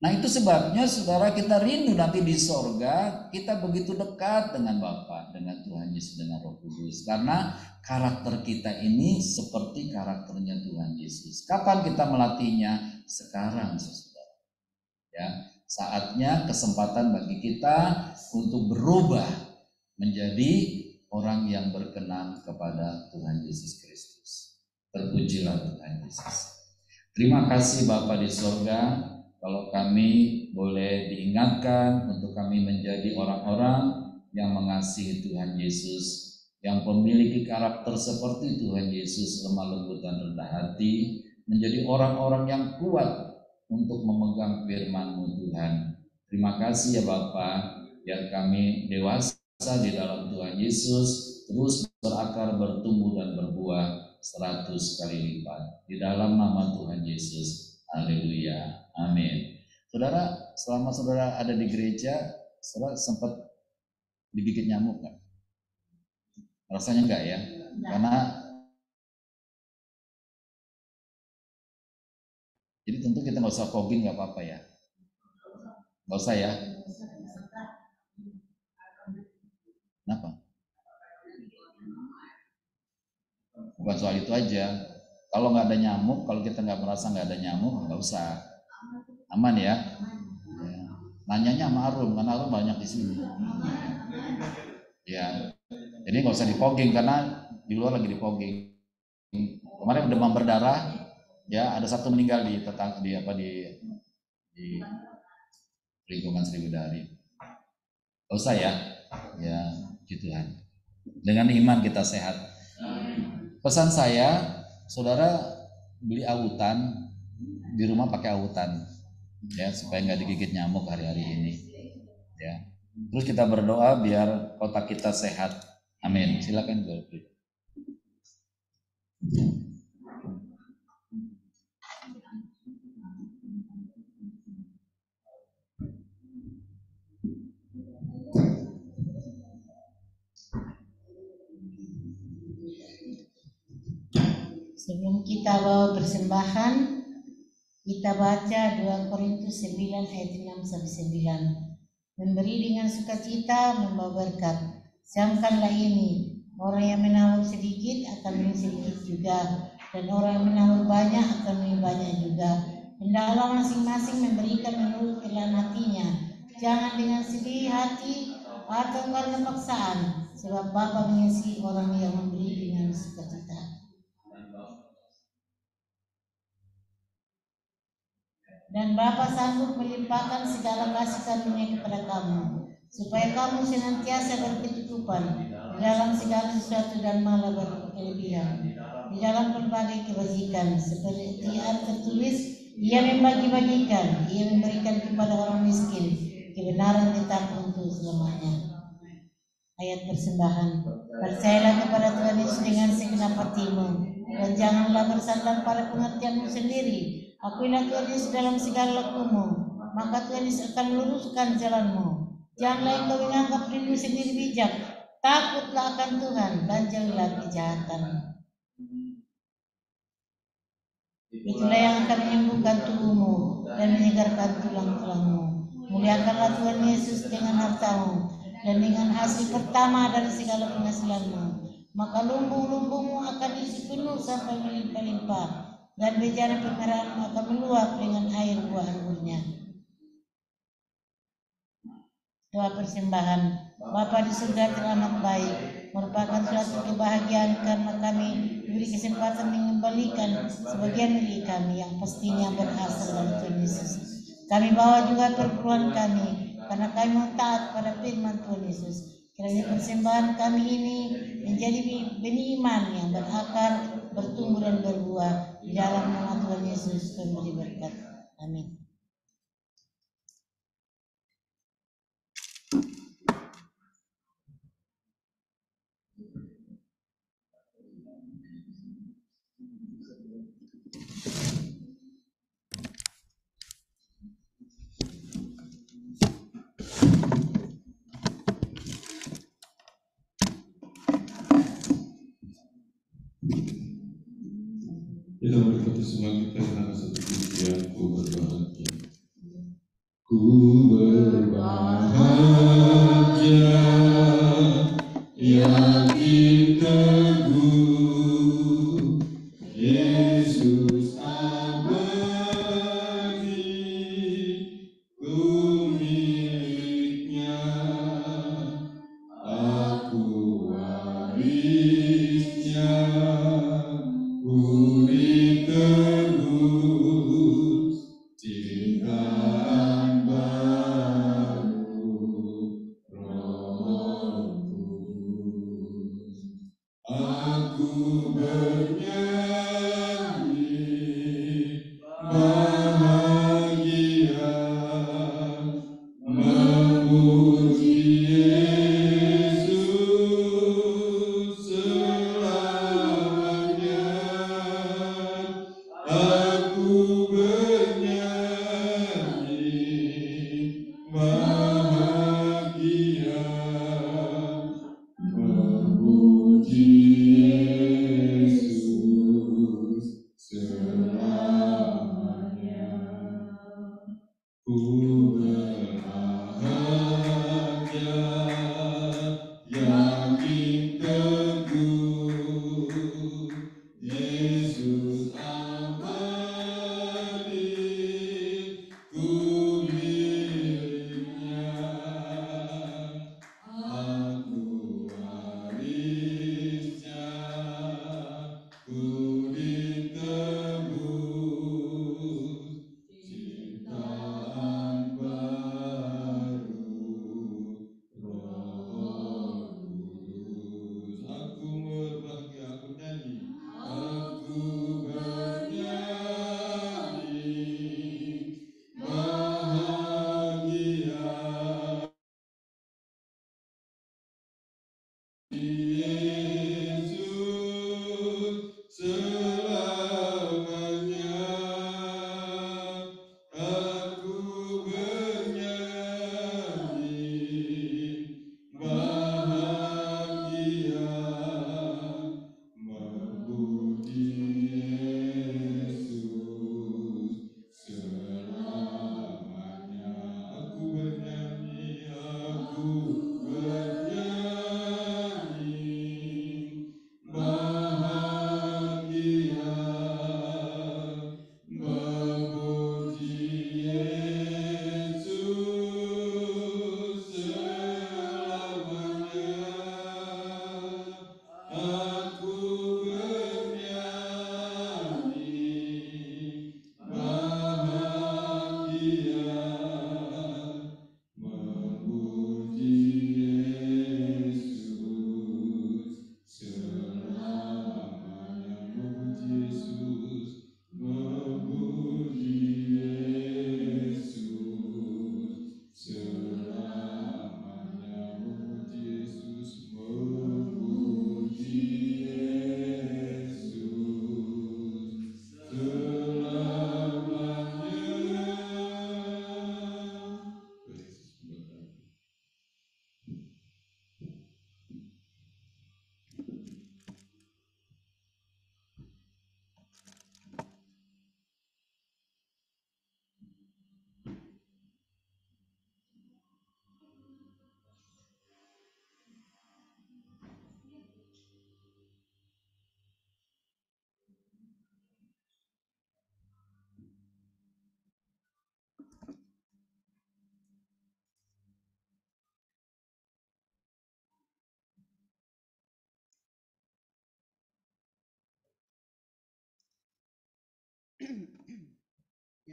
Nah itu sebabnya saudara kita rindu nanti di sorga kita begitu dekat dengan Bapa, dengan Tuhan Yesus, dengan Roh Kudus. Karena karakter kita ini seperti karakternya Tuhan Yesus. Kapan kita melatihnya? Sekarang saudara. Ya, saatnya kesempatan bagi kita untuk berubah menjadi orang yang berkenan kepada Tuhan Yesus Kristus. Terpujilah Tuhan Yesus. Terima kasih Bapa di sorga. Kalau kami boleh diingatkan untuk kami menjadi orang-orang yang mengasihi Tuhan Yesus, yang memiliki karakter seperti Tuhan Yesus, lemah lembut dan rendah hati, menjadi orang-orang yang kuat untuk memegang firman-Mu Tuhan. Terima kasih ya Bapa, biar kami dewasa di dalam Tuhan Yesus, terus berakar, bertumbuh dan berbuah 100 kali lipat. Di dalam nama Tuhan Yesus. Haleluya. Amin. Saudara, selama saudara ada di gereja, saudara sempat digigit nyamuk nggak? Rasanya enggak ya? Karena jadi tentu kita nggak usah fogging, nggak apa-apa ya? Nggak usah ya? Kenapa? Bukan soal itu aja. Kalau nggak ada nyamuk, kalau kita nggak merasa nggak ada nyamuk, nggak usah. Aman ya? Ya. Nanyanya sama Arum, karena Arum banyak di sini. Ya, jadi nggak usah dipogging karena di luar lagi dipogging. Kemarin demam berdarah, ya ada 1 meninggal di lingkungan Sriwidari. Nggak usah ya, ya gitu kan. Dengan iman kita sehat. Pesan saya, saudara beli autan, di rumah pakai autan. Ya, supaya nggak digigit nyamuk hari-hari ini. Ya, terus kita berdoa biar kota kita sehat. Amin. Silakan Golpri. Sebelum kita bawa persembahan, kita baca 2 Korintus 9 ayat 6-9. Memberi dengan sukacita membawa berkat. Camkanlah ini, orang yang menabur sedikit akan menabur sedikit juga, dan orang yang menabur banyak akan menabur banyak juga. Hendaklah masing-masing memberikan menurut kehendak hatinya, jangan dengan sedih hati atau karena paksaan, sebab Bapa mengasihi orang yang memberi dengan sukacita. Dan Bapa sanggup melimpahkan segala kasih karunia kepada kamu, supaya kamu senantiasa berkecukupan dalam segala sesuatu dan malah berkelebihan. di dalam berbagai kebajikan, seperti tertulis, ia membagi-bagikan, ia memberikan kepada orang miskin, kebenaran tetap untuk selamanya. Ayat persembahan. Percayalah kepada Tuhan Yesus dengan segenap hatimu, dan janganlah bersandar pada pengertianmu sendiri. Akuilah Tuhan Yesus dalam segala lakumu, maka Tuhan Yesus akan meluruskan jalanmu. Janganlah engkau menganggap dirimu sendiri bijak, takutlah akan Tuhan dan jauhilah kejahatan. Itulah yang akan menyembuhkan tubuhmu dan menyegarkan tulang-tulangmu. Muliakanlah Tuhan Yesus dengan hartamu dan dengan hasil pertama dari segala penghasilanmu. Maka lumbung-lumbungmu akan isi penuh sampai melimpah-limpah, dan bejana pemerahanmu akan meluap dengan air buah anggurnya. Doa persembahan. Bapa di surga teramat baik, merupakan suatu kebahagiaan karena kami diberi kesempatan mengembalikan sebagian milik kami yang pastinya berasal dari Tuhan Yesus. Kami bawa juga perpuluhan kami karena kami mau taat pada firman Tuhan Yesus. Kiranya persembahan kami ini menjadi benih iman yang berakar, bertumbuh dan berbuah di dalam nama Tuhan Yesus, pemberi berkat. Amin. Kita berkata semua kita karena satu pujian, ku berbahagia. Ku berbahagia, yakin teguh, Yesus abadi, ku miliknya, aku warisnya. Ku ditebus cintaan baru Roh Kudus. Aku bernyanyi bahagia, memuji Yesus selamanya. Aku bernyanyi bahagia, memuji Yesus selamanya. Ku berbahagia, yakin teguh, Yesus abadi, ku miliknya, aku warisnya, ku ditebus ciptaan baru Roh Kudus. Aku berbahagia, aku nyanyi. Aku bernyanyi bahagia, Yesus selamanya. Aku bernyanyi bahagia, memuji Yesus selamanya. Aku bernyanyi, aku bernyanyi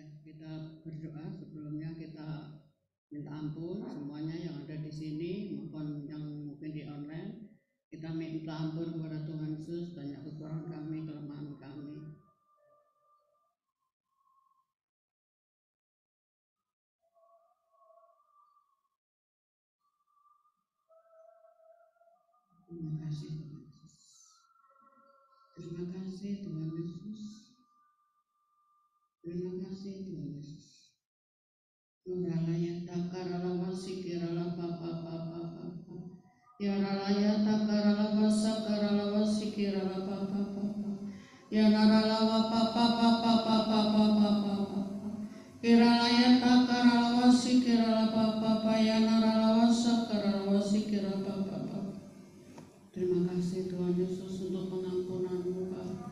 Ya, kita berdoa. Sebelumnya kita minta ampun semuanya yang ada di sini maupun yang mungkin di online. Kita minta ampun kepada Tuhan Yesus banyak kekurangan kami, kelemahan kami. Terima kasih Tuhan Yesus. Terima kasih Tuhan Yesus. Terima kasih Tuhan Yesus. Ralaya takarala wasikirala papa. Ya ralaya takarala wasakarala wasikirala papa. Ya narala papa. Kiralaya takarala wasikirala papa. Ya narala wasakarala wasikirala papa. Terima kasih Tuhan Yesus untuk pengampunan-Mu, Bapa.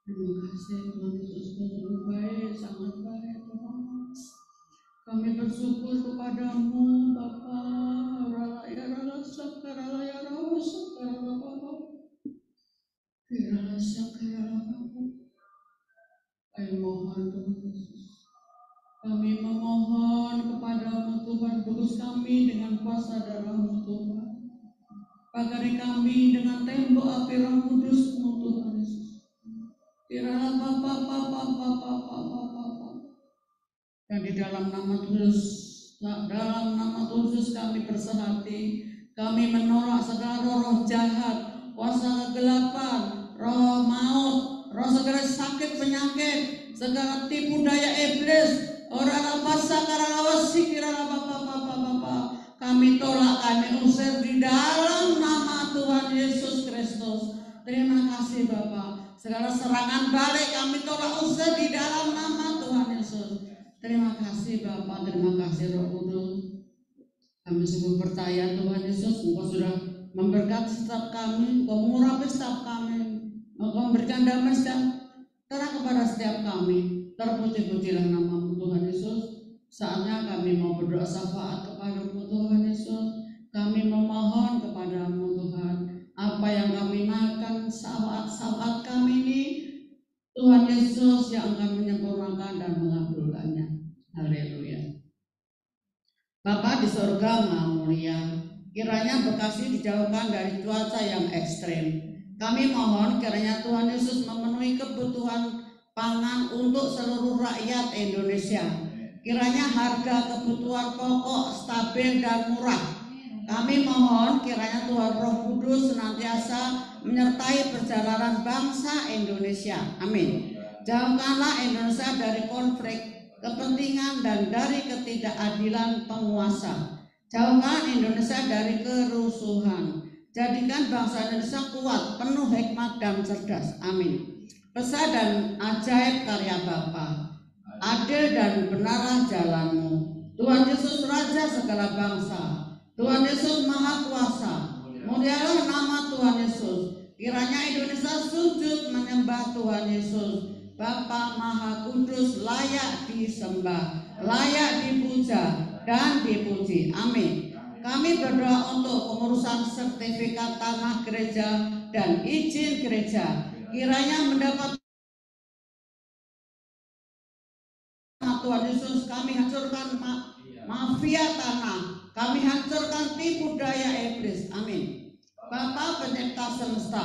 Terima kasih Tuhan Yesus untuk baik, sangat baik Tuhan. Kami bersyukur kepadamu Bapa. Ralaya rala sakarala ya rala sakarala Bapa. Kirala sakarala Bapa. Kami mohon Tuhan Yesus. Kami memohon kepadamu Tuhan, tebus kami dengan kuasa darah-Mu Tuhan. Pagari kami dengan tembok api Roh Kudus-Mu Tuhan Yesus. Kiranya Bapa. Dan di dalam nama Yesus kami bersehati. Kami menolak segala roh jahat, kuasa kegelapan, roh maut, roh segala sakit penyakit, segala tipu daya iblis. Orang apa karawas sikirana Bapa. Kami tolak, kami usir di dalam nama Tuhan Yesus Kristus. Terima kasih Bapa. Segala serangan balik kami tolak, usir di dalam nama Tuhan Yesus. Terima kasih Bapa, terima kasih Roh Kudus. Kami sungguh percaya Tuhan Yesus, Engkau sudah memberkati setiap kami, Engkau mengurapi setiap kami, Engkau memberikan damai sejahtera kepada setiap kami. Terpuji-pujilah nama-Mu Tuhan Yesus. Saatnya kami mau berdoa syafaat kepada-Mu Tuhan Yesus. Kami memohon kepada-Mu Tuhan, apa yang kami naikkan syafaat kami ini, Tuhan Yesus yang akan menyempurnakan dan mengabulkannya. Haleluya. Bapa di surga Maha Mulia, kiranya Bekasi dijauhkan dari cuaca yang ekstrim. Kami mohon kiranya Tuhan Yesus memenuhi kebutuhan pangan untuk seluruh rakyat Indonesia. Kiranya harga kebutuhan pokok stabil dan murah. Kami mohon kiranya Tuhan Roh Kudus senantiasa menyertai perjalanan bangsa Indonesia. Amin. Jauhkanlah Indonesia dari konflik, kepentingan, dan dari ketidakadilan penguasa. Jauhkan Indonesia dari kerusuhan. Jadikan bangsa Indonesia kuat, penuh hikmat dan cerdas. Amin. Besar dan ajaib karya Bapa. Adil dan benarlah jalan-Mu. Tuhan Yesus Raja segala bangsa. Tuhan Yesus Maha Kuasa. Mulialah nama Tuhan Yesus. Kiranya Indonesia sujud menyembah Tuhan Yesus. Bapa Maha Kudus, layak disembah, layak dipuja dan dipuji. Amin. Kami berdoa untuk pengurusan sertifikat tanah gereja dan izin gereja. Kiranya mendapat Tuhan Yesus. Kami hancurkan mafia tanah. Kami hancurkan tipu daya iblis. Amin. Bapa pencipta semesta,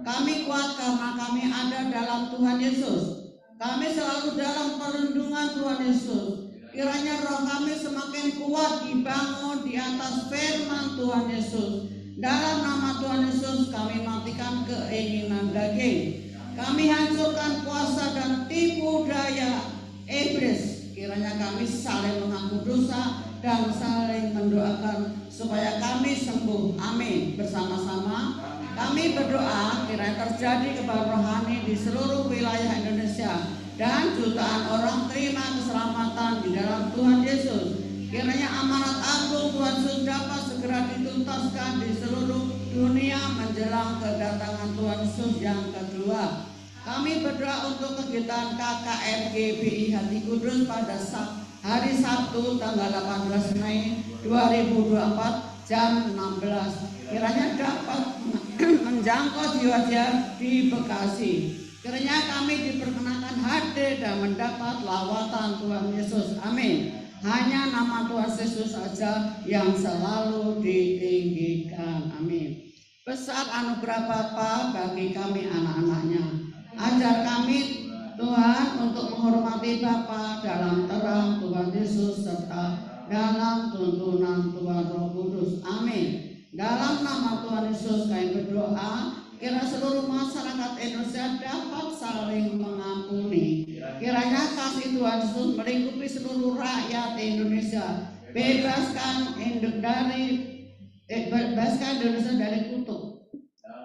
kami kuat karena kami ada dalam Tuhan Yesus. Kami selalu dalam perlindungan Tuhan Yesus. Kiranya roh kami semakin kuat dibangun di atas firman Tuhan Yesus. Dalam nama Tuhan Yesus kami matikan keinginan daging. Kami hancurkan kuasa dan tipu daya iblis. Kiranya kami saling mengaku dosa dan saling mendoakan supaya kami sembuh. Amin. Bersama-sama kami berdoa kiranya terjadi kebahagiaan rohani di seluruh wilayah Indonesia dan jutaan orang terima keselamatan di dalam Tuhan Yesus. Kiranya amanat agung Tuhan Yesus dapat segera dituntaskan di seluruh dunia menjelang kedatangan Tuhan Yesus yang kedua. Kami berdoa untuk kegiatan KKN GBI Hati Kudus pada hari Sabtu tanggal 18 Mei 2024 jam 16. Kiranya dapat menjangkau jiwa-jiwa di Bekasi. Kiranya kami diperkenakan hadir dan mendapat lawatan Tuhan Yesus. Amin. Hanya nama Tuhan Yesus saja yang selalu ditinggikan. Amin. Besar anugerah Bapa bagi kami anak-anaknya. Ajar kami Tuhan untuk menghormati Bapa dalam terang Tuhan Yesus serta dalam tuntunan Tuhan Roh Kudus. Amin. Dalam nama Tuhan Yesus kami berdoa, kira seluruh masyarakat Indonesia dapat saling mengampuni. Kiranya kasih Tuhan Yesus melingkupi seluruh rakyat Indonesia. Bebaskan Indonesia dari kutuk.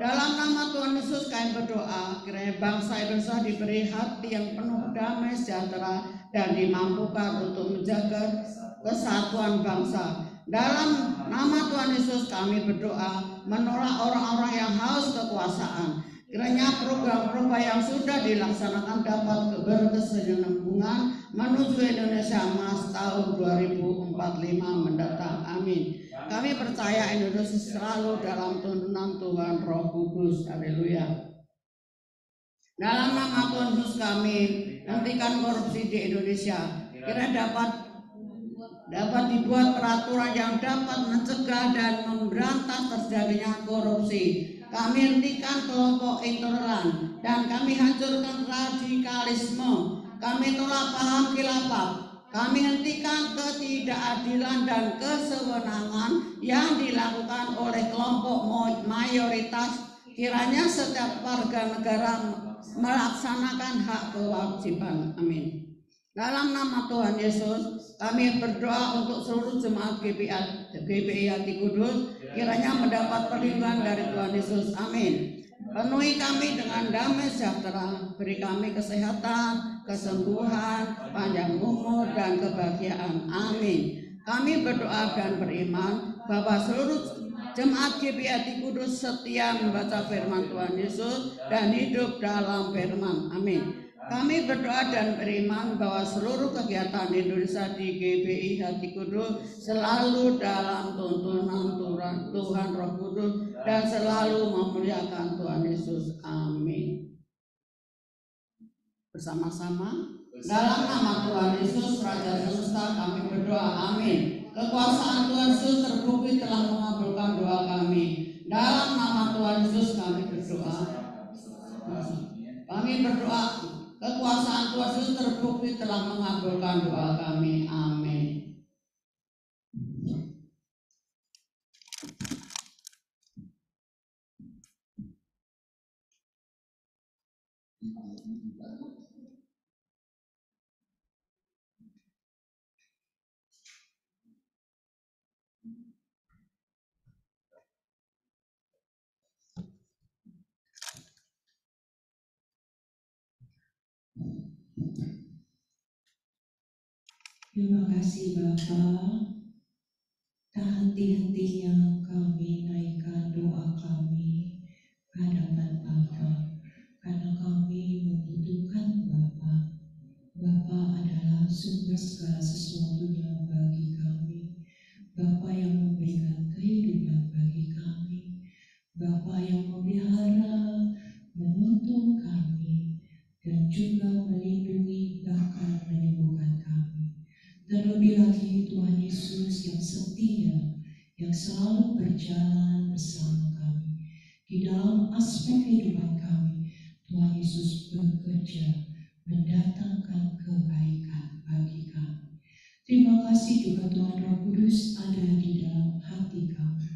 Dalam nama Tuhan Yesus kami berdoa, kiranya bangsa Indonesia diberi hati yang penuh damai sejahtera dan dimampukan untuk menjaga kesatuan bangsa. Dalam nama Tuhan Yesus kami berdoa, menolak orang-orang yang haus kekuasaan. Kiranya program-program yang sudah dilaksanakan dapat berkesinambungan menuju Indonesia Emas tahun 2045 mendatang. Amin. Kami percaya Indonesia selalu dalam tuntunan Tuhan Roh Kudus. Haleluya. Dalam nama Tuhan Yesus kami hentikan korupsi di Indonesia. Kiranya dapat dibuat peraturan yang dapat mencegah dan memberantas terjadinya korupsi. Kami hentikan kelompok intoleran dan kami hancurkan radikalisme. Kami tolak paham khilafah. Kami hentikan ketidakadilan dan kesewenangan yang dilakukan oleh kelompok mayoritas. Kiranya setiap warga negara melaksanakan hak kewajiban. Amin. Dalam nama Tuhan Yesus, kami berdoa untuk seluruh jemaat GPI Hati Kudus, kiranya mendapat perlindungan dari Tuhan Yesus. Amin. Penuhi kami dengan damai sejahtera, beri kami kesehatan, kesembuhan, panjang umur, dan kebahagiaan. Amin. Kami berdoa dan beriman bahwa seluruh jemaat GPI Hati Kudus setia membaca firman Tuhan Yesus dan hidup dalam firman. Amin. Kami berdoa dan beriman bahwa seluruh kegiatan Indonesia di GPI Hati Kudus selalu dalam tuntunan Tuhan Roh Kudus dan selalu memuliakan Tuhan Yesus. Amin. Bersama-sama dalam nama Tuhan Yesus Raja Semesta kami berdoa. Amin. Kekuasaan Tuhan Yesus terbukti telah mengabulkan doa kami. Dalam nama Tuhan Yesus kami berdoa. Kami berdoa. Kekuasaan Tuhan Yesus terbukti telah mengabulkan doa kami. Amin. Terima kasih Bapa, tak henti-hentinya kami naikkan doa kami ke hadapan Bapa, karena kami membutuhkan Bapa. Bapa adalah sumber segala sesuatunya bagi kami. Bapa yang memberikan kehidupan bagi kami. Bapa yang memelihara, menuntun kami, dan juga melindungi bahkan menyembuhkan kami. Terlebih lagi Tuhan Yesus yang setia, yang selalu berjalan bersama kami. Di dalam aspek kehidupan kami, Tuhan Yesus bekerja, mendatangkan kebaikan bagi kami. Terima kasih juga Tuhan Roh Kudus ada di dalam hati kami,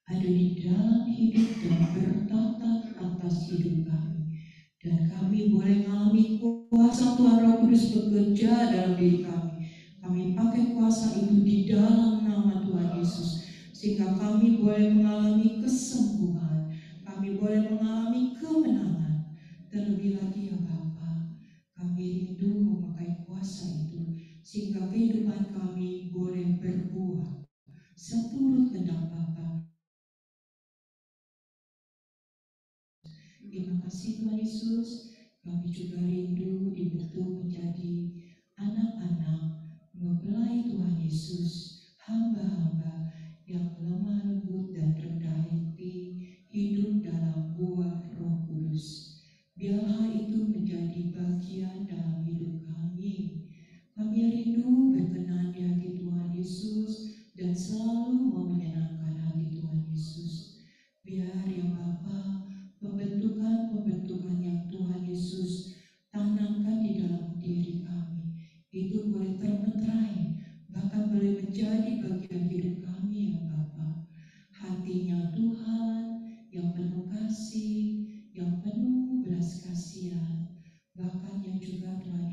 ada di dalam hidup dan bertata atas hidup kami. Dan kami boleh mengalami kuasa Tuhan Roh Kudus bekerja dalam diri kami. Kami pakai kuasa itu di dalam nama Tuhan Yesus, sehingga kami boleh mengalami kesembuhan, kami boleh mengalami kemenangan. Terlebih lagi ya Bapa, kami rindu memakai kuasa itu, sehingga kehidupan kami boleh berbuah seturut kehendak Bapa. Terima kasih Tuhan Yesus, kami juga rindu dibentuk menjadi anak-anak mempelai Tuhan Yesus, hamba-hamba yang lemah lembut dan rendah hati, hidup dalam buah Roh Kudus. Biarlah itu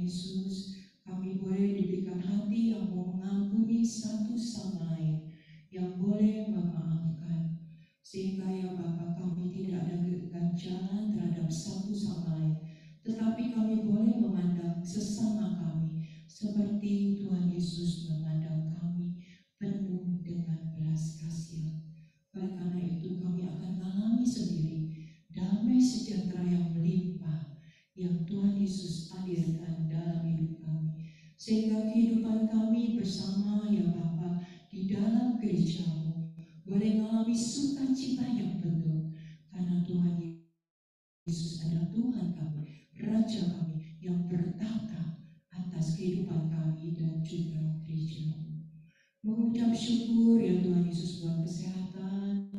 Yesus, kami boleh diberikan hati yang mau mengampuni satu sama lain, yang boleh memaafkan, sehingga ya Bapa, kami tidak ada keganjalan terhadap satu sama lain, tetapi kami boleh memandang sesama kami seperti Tuhan Yesus memandang kami, penuh dengan belas kasihan. Oleh karena itu kami akan mengalami sendiri damai sejahtera yang melimpah yang Tuhan Yesus hadirkan dalam hidup kami, sehingga kehidupan kami bersama ya Bapa di dalam gereja-Mu boleh mengalami sukacita yang penuh, karena Tuhan Yesus adalah Tuhan kami, Raja kami yang bertata atas kehidupan kami dan juga gereja-Mu. Mengucap syukur ya Tuhan Yesus buat kesehatan,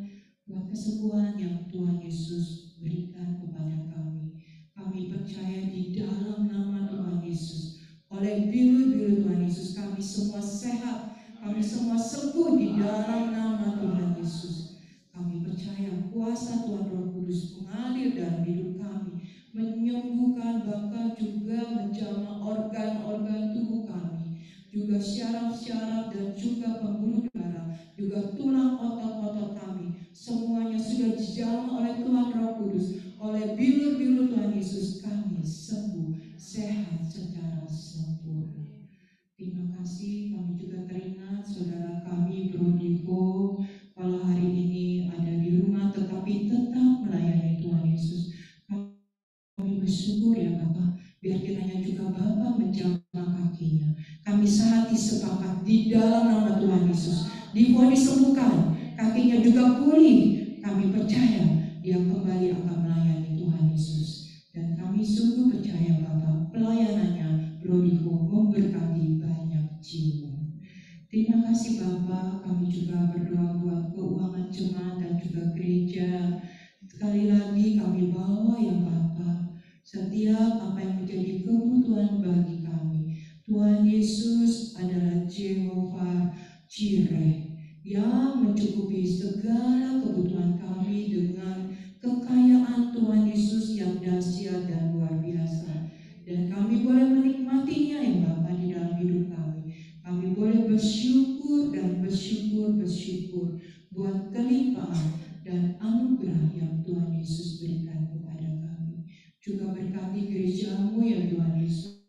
buat kesembuhan yang Tuhan Yesus berikan kepada kami. Kami percaya di dalam nama Tuhan Yesus, oleh biru-biru Tuhan Yesus, kami semua sehat, kami semua sembuh di dalam nama Tuhan Yesus. Kami percaya kuasa Tuhan Roh Kudus mengalir dalam hidup kami, menyembuhkan, bahkan juga menjamah organ-organ tubuh kami, juga syaraf-syaraf dan juga pembuluh darah, juga tulang otot-otot kami, semuanya sudah dijamah oleh Tuhan Roh Kudus, oleh biru-biru Tuhan Yesus, kami sembuh, sehat secara sempurna. Terima kasih. Kami juga teringat saudara kami Bro Divo, kalau hari ini ada di rumah tetapi tetap melayani Tuhan Yesus. Kami bersyukur ya Bapak, biar kiranya juga Bapak menjamah kakinya. Kami sehati sepakat di dalam nama Tuhan Yesus, Divo disembuhkan, kakinya juga pulih. Kami percaya dia kembali akan melayani Tuhan Yesus. Dan kami sungguh percaya Bapak, pelayanannya Bro Divo memberkati banyak jiwa. Terima kasih Bapak, kami juga berdoa buat keuangan jemaat dan juga gereja. Sekali lagi kami bawa ya Bapak, setiap apa yang menjadi kebutuhan bagi kami. Tuhan Yesus adalah Jehovah Jireh yang mencukupi segala kebutuhan kami dengan kekayaan Tuhan Yesus yang dahsyat dan luar biasa. Dan kami boleh menikmatinya ya Bapak di dalam hidup kami. Kami boleh bersyukur dan bersyukur buat kelimpahan dan anugerah yang Tuhan Yesus berikan kepada kami. Juga berkati gereja-Mu ya Tuhan Yesus,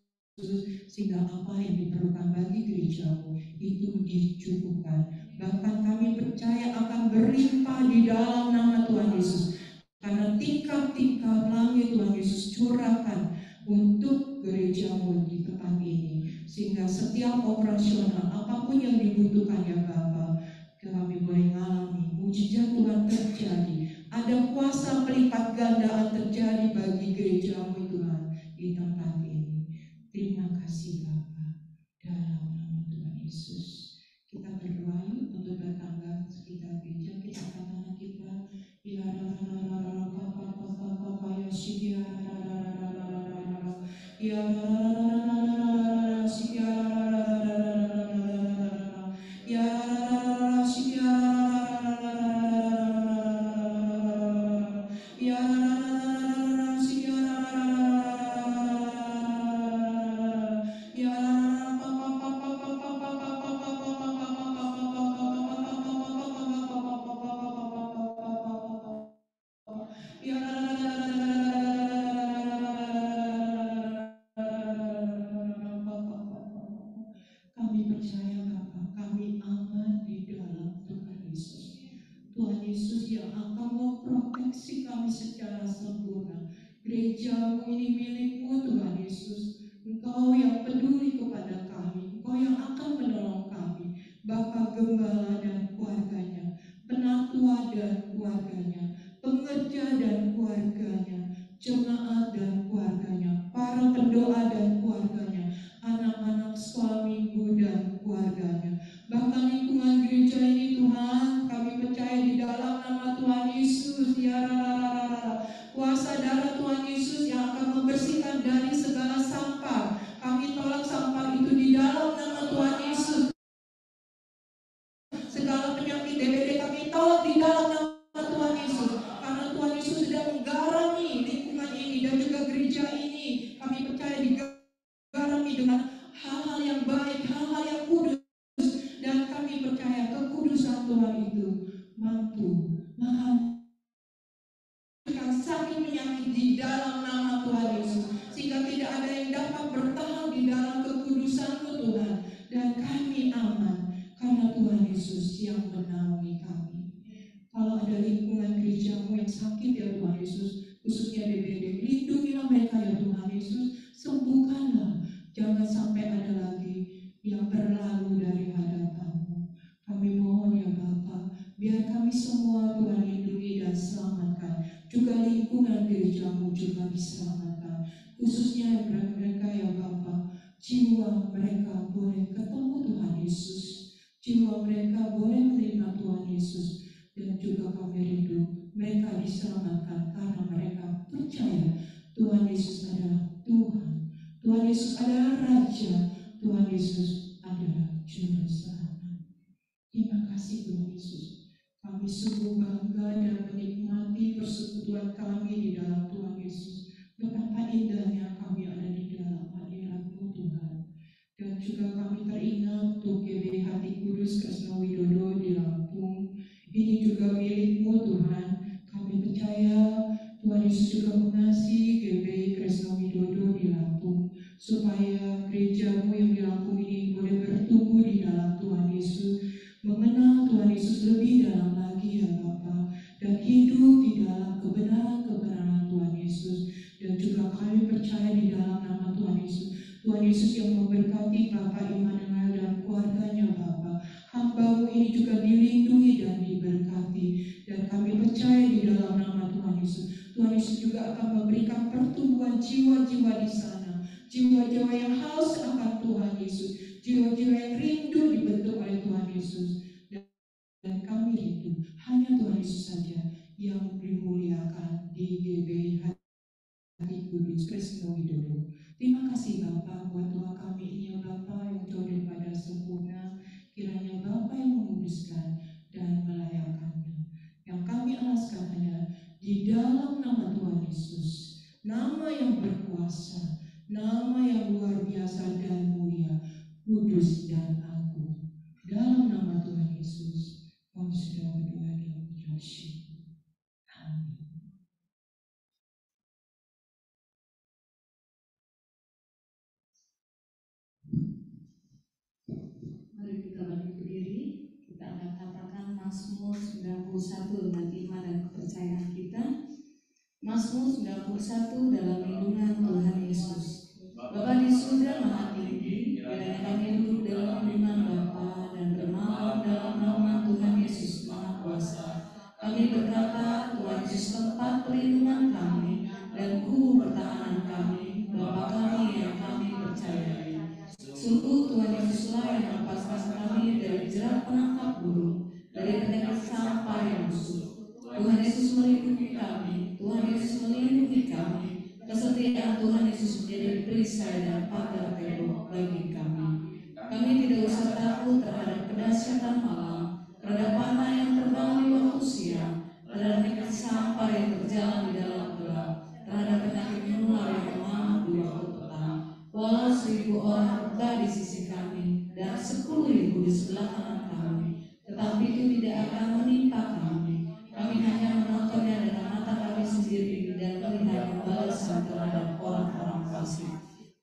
sehingga apa yang diperlukan bagi gereja-Mu itu dicukupkan. Bahkan kami percaya akan berlimpah di dalam nama Tuhan Yesus, karena tingkap-tingkap langit Tuhan Yesus curahkan untuk gereja-Mu di tempat ini, sehingga setiap operasional apapun yang dibutuhkan ya Bapak, kami boleh mengalami mujizat Tuhan terjadi. Ada kuasa pelipat gandaan terjadi bagi gereja-Mu Tuhan di tempat ini. Terima kasih Bapak, dalam nama Tuhan Yesus. Kita berdoa yuk untuk tetangga sekitar gereja. Kita katakan kita ya kami percaya Bapak, kami aman di dalam Tuhan Yesus. Tuhan Yesus yang akan memproteksi kami secara sempurna. Gereja-Mu ini milik-Mu Tuhan Yesus. Engkau yang peduli kepada kami, Engkau yang akan menolong kami. Bapak Gembala dan keluarganya, penatua dan keluarganya, pengerja dan keluarganya, jemaat dan keluarganya, para pendoa dan keluarganya, anak-anak sekolah minggu dan keluarganya, bahkan lingkungan gereja ini Tuhan, kami percaya di dalam nama Tuhan Yesus, ya kuasa darah Tuhan Yesus yang akan membersihkan dari segala sampah. Kami tolak sampah itu di dalam nama Tuhan Yesus. Segala penyakit DBD kami tolak di dalam nama Tuhan Yesus, karena Tuhan Yesus sudah menggarami lingkungan ini dan juga gereja ini. Kami percaya digarami di dalam nama Tuhan Yesus, sehingga tidak ada yang dapat bertahan di dalam kekudusan-Mu Tuhan, dan kami aman karena Tuhan Yesus yang menaungi kami. Kalau ada lingkungan gereja-Mu yang sakit ya Tuhan Yesus, khususnya DBD, lindungilah mereka ya Tuhan Yesus, sembuhkanlah, jangan sampai ada lagi yang berlalu dari hadapan-Mu. Kami mohon ya Bapa, biar kami semua Tuhan lindungi dan selamatkan, juga lingkungan gereja-Mu juga diselamatkan, khususnya mereka ya Bapa, jiwa mereka boleh ketemu Tuhan Yesus, jiwa mereka boleh menerima Tuhan Yesus, dan juga kami rindu mereka diselamatkan karena mereka percaya Tuhan Yesus adalah Tuhan, Tuhan Yesus adalah Raja, Tuhan Yesus adalah Juru Selamat. Terima kasih Tuhan Yesus. Kami sungguh bangga dan menikmati persekutuan kami di dalam Tuhan Yesus. Betapa indahnya kami ada di dalam hadirat-Mu Tuhan. Dan juga kami teringat untuk GBI Hati Kudus Kresna Widodo di Lampung. Ini juga milik-Mu Tuhan. Kami percaya Tuhan Yesus juga mengasihi GBI Kresna Widodo di Lampung, supaya gereja-Mu yang di Lampung ini boleh bertumbuh di dalam Tuhan Yesus, mengenal Tuhan Yesus lebih dalam lagi ya Bapa, dan hidup di dalam kebenaran-kebenaran Tuhan Yesus. Dan juga kami percaya di dalam nama Tuhan Yesus, Tuhan Yesus yang memberkati Bapak Immanuel dan keluarganya Bapa. Hamba-Mu ini juga dilindungi dan diberkati, dan kami percaya di dalam nama Tuhan Yesus, Tuhan Yesus juga akan memberikan pertumbuhan jiwa-jiwa di sana, jiwa-jiwa yang haus akan Tuhan Yesus, jiwa-jiwa yang rindu dibentuk oleh Tuhan Yesus. Dan kami rindu hanya Tuhan Yesus saja yang dimuliakan di GBI Hati Kudus Kresna Widodo. Terima kasih Bapa buat doa kami ini ya Bapa yang jauh daripada sempurna. Kiranya Bapa yang menguduskan dan melayakkannya. Yang kami alaskan hanya di dalam nama Tuhan Yesus, nama yang berkuasa, nama yang luar biasa dan mulia, kudus dan agung. Dalam nama Tuhan Yesus, kami sudah berdoa dan mengucap syukur. Amin. Mari kita bangkit berdiri. Kita akan katakan Mazmur 91 dengan iman dan kepercayaan kita. Mazmur 91 dalam lindungan Tuhan Yesus. Bapa di surga maha tinggi, kiranya kami duduk dalam lindungan Bapa dan bermalam dalam naungan Tuhan Yesus Maha Kuasa. Kami berkata, Tuhan Yesus tempat perlindungan kami dan guru pertahanan kami, Bapa kami yang kami percayai. Sungguh Tuhan Yesuslah yang melepaskan kami dari jerat penangkap burung, dari penyakit sampai musuh. Tuhan Yesus melindungi kami, Tuhan Yesus melindungi kami. Kesetiaan Tuhan Yesus menjadi perisai dan pagar tembok bagi kami. Kami tidak usah takut terhadap kedahsyatan malam, terhadap panah yang terbang di waktu siang, terhadap penyakit sampah yang berjalan di dalam gelap, terhadap penyakit menular yang mengamuk di waktu petang. Walau 1000 orang terdah di sisi kami dan 10.000 di sebelah kanan kami, tetapi itu tidak akan menimpa kami. Kami hanya menontonnya dengan mata kami sendiri dan melihat pembalasan terhadap orang-orang fasik.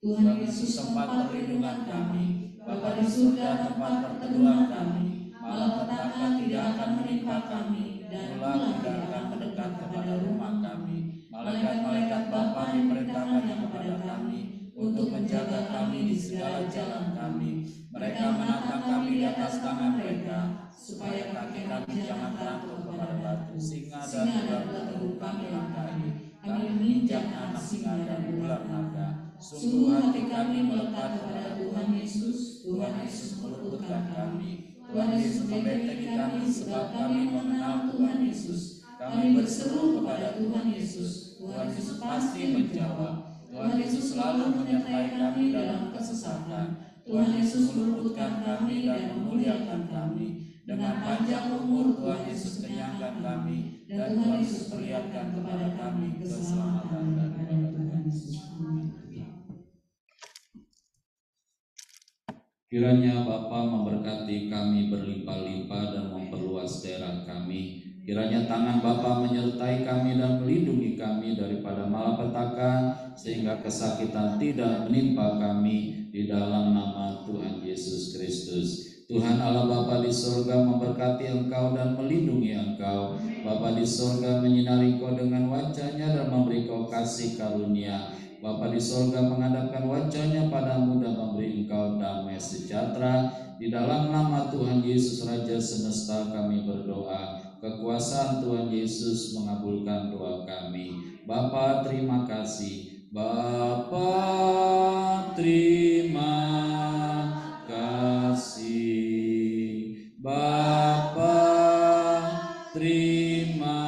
Tuhan Yesus tempat perlindungan kami, Bapa di surga tempat perteduhan kami. Malapetaka tidak akan menimpa kami dan ular tidak akan mendekat kepada rumah kami. Malaikat-malaikat Bapa diperintahkannya kepada kami untuk menjaga kami di segala jalan kami. Mereka menatang kami di atas tangan mereka, supaya kaki kami jangan terangkut kepada batu. Singa dan ular teguh kami langkahi. Kami menginjak anak singa dan ular naga. Sungguh hati kami melekat kepada Tuhan Yesus. Tuhan Yesus meluputkan kami. Tuhan Yesus membentengi kami sebab kami mengenal Tuhan Yesus. Kami berseru kepada Tuhan Yesus. Tuhan Yesus pasti menjawab. Tuhan Yesus selalu menyertai kami dalam kesesatan. Tuhan Yesus meluputkan kami dan memuliakan kami. Dengan panjang umur Tuhan Yesus kenyangkan kami, dan Tuhan Yesus perlihatkan kepada kami keselamatan daripada Tuhan Yesus. Kiranya Bapa memberkati kami berlimpah-limpah dan memperluas daerah kami, Kiranya tangan Bapa menyertai kami dan melindungi kami daripada malapetaka, sehingga kesakitan tidak menimpa kami, di dalam nama Tuhan Yesus Kristus. Tuhan Allah Bapa di sorga memberkati engkau dan melindungi engkau. Bapa di sorga menyinari engkau dengan wajah-Nya dan memberi engkau kasih karunia. Bapa di sorga menghadapkan wajah-Nya padamu dan memberi engkau damai sejahtera. Di dalam nama Tuhan Yesus Raja semesta kami berdoa. Kekuasaan Tuhan Yesus mengabulkan doa kami. Bapa terima kasih. Bapa terima kasih. Bapa terima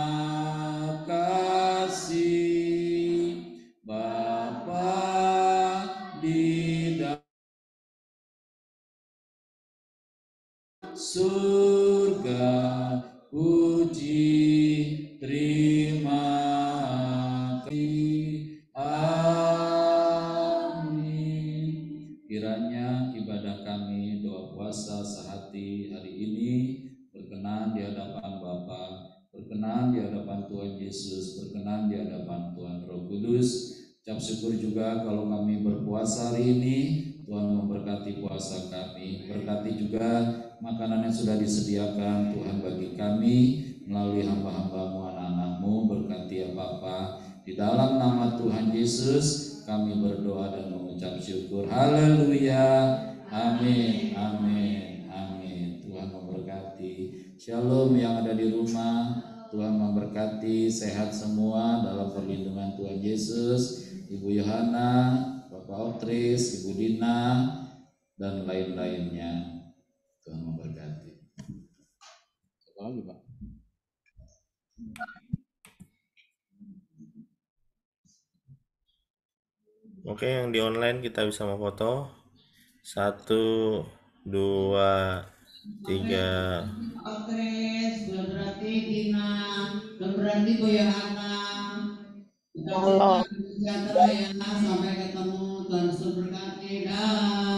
kasih. Bapa di dalam surga, puji terima kasih. Amin. Kiranya ibadah kami doa puasa sehati hari ini berkenan di hadapan Bapa, berkenan di hadapan Tuhan Yesus, berkenan di hadapan Tuhan Roh Kudus. Ucap syukur juga kalau kami berpuasa hari ini, Tuhan memberkati puasa kami. Berkati juga makanan yang sudah disediakan Tuhan bagi kami melalui hamba-hamba-Mu, anak-anak-Mu. Berkati ya Bapa. Di dalam nama Tuhan Yesus kami berdoa dan mengucap syukur. Haleluya. Amin. Amin. Amin. Tuhan memberkati. Shalom yang ada di rumah. Tuhan memberkati, sehat semua dalam perlindungan Tuhan Yesus. Ibu Yohana, Bapak Otris, Ibu Dina, dan lain-lainnya. Tuhan memberkati. Apa lagi Pak? Oke, yang di online kita bisa memfoto. 1, 2, 3. Otris, berarti Dina, berarti Bu Yohana. Kita sejahtera ya, sampai ketemu. Tuhan Yesus berkati. Dah.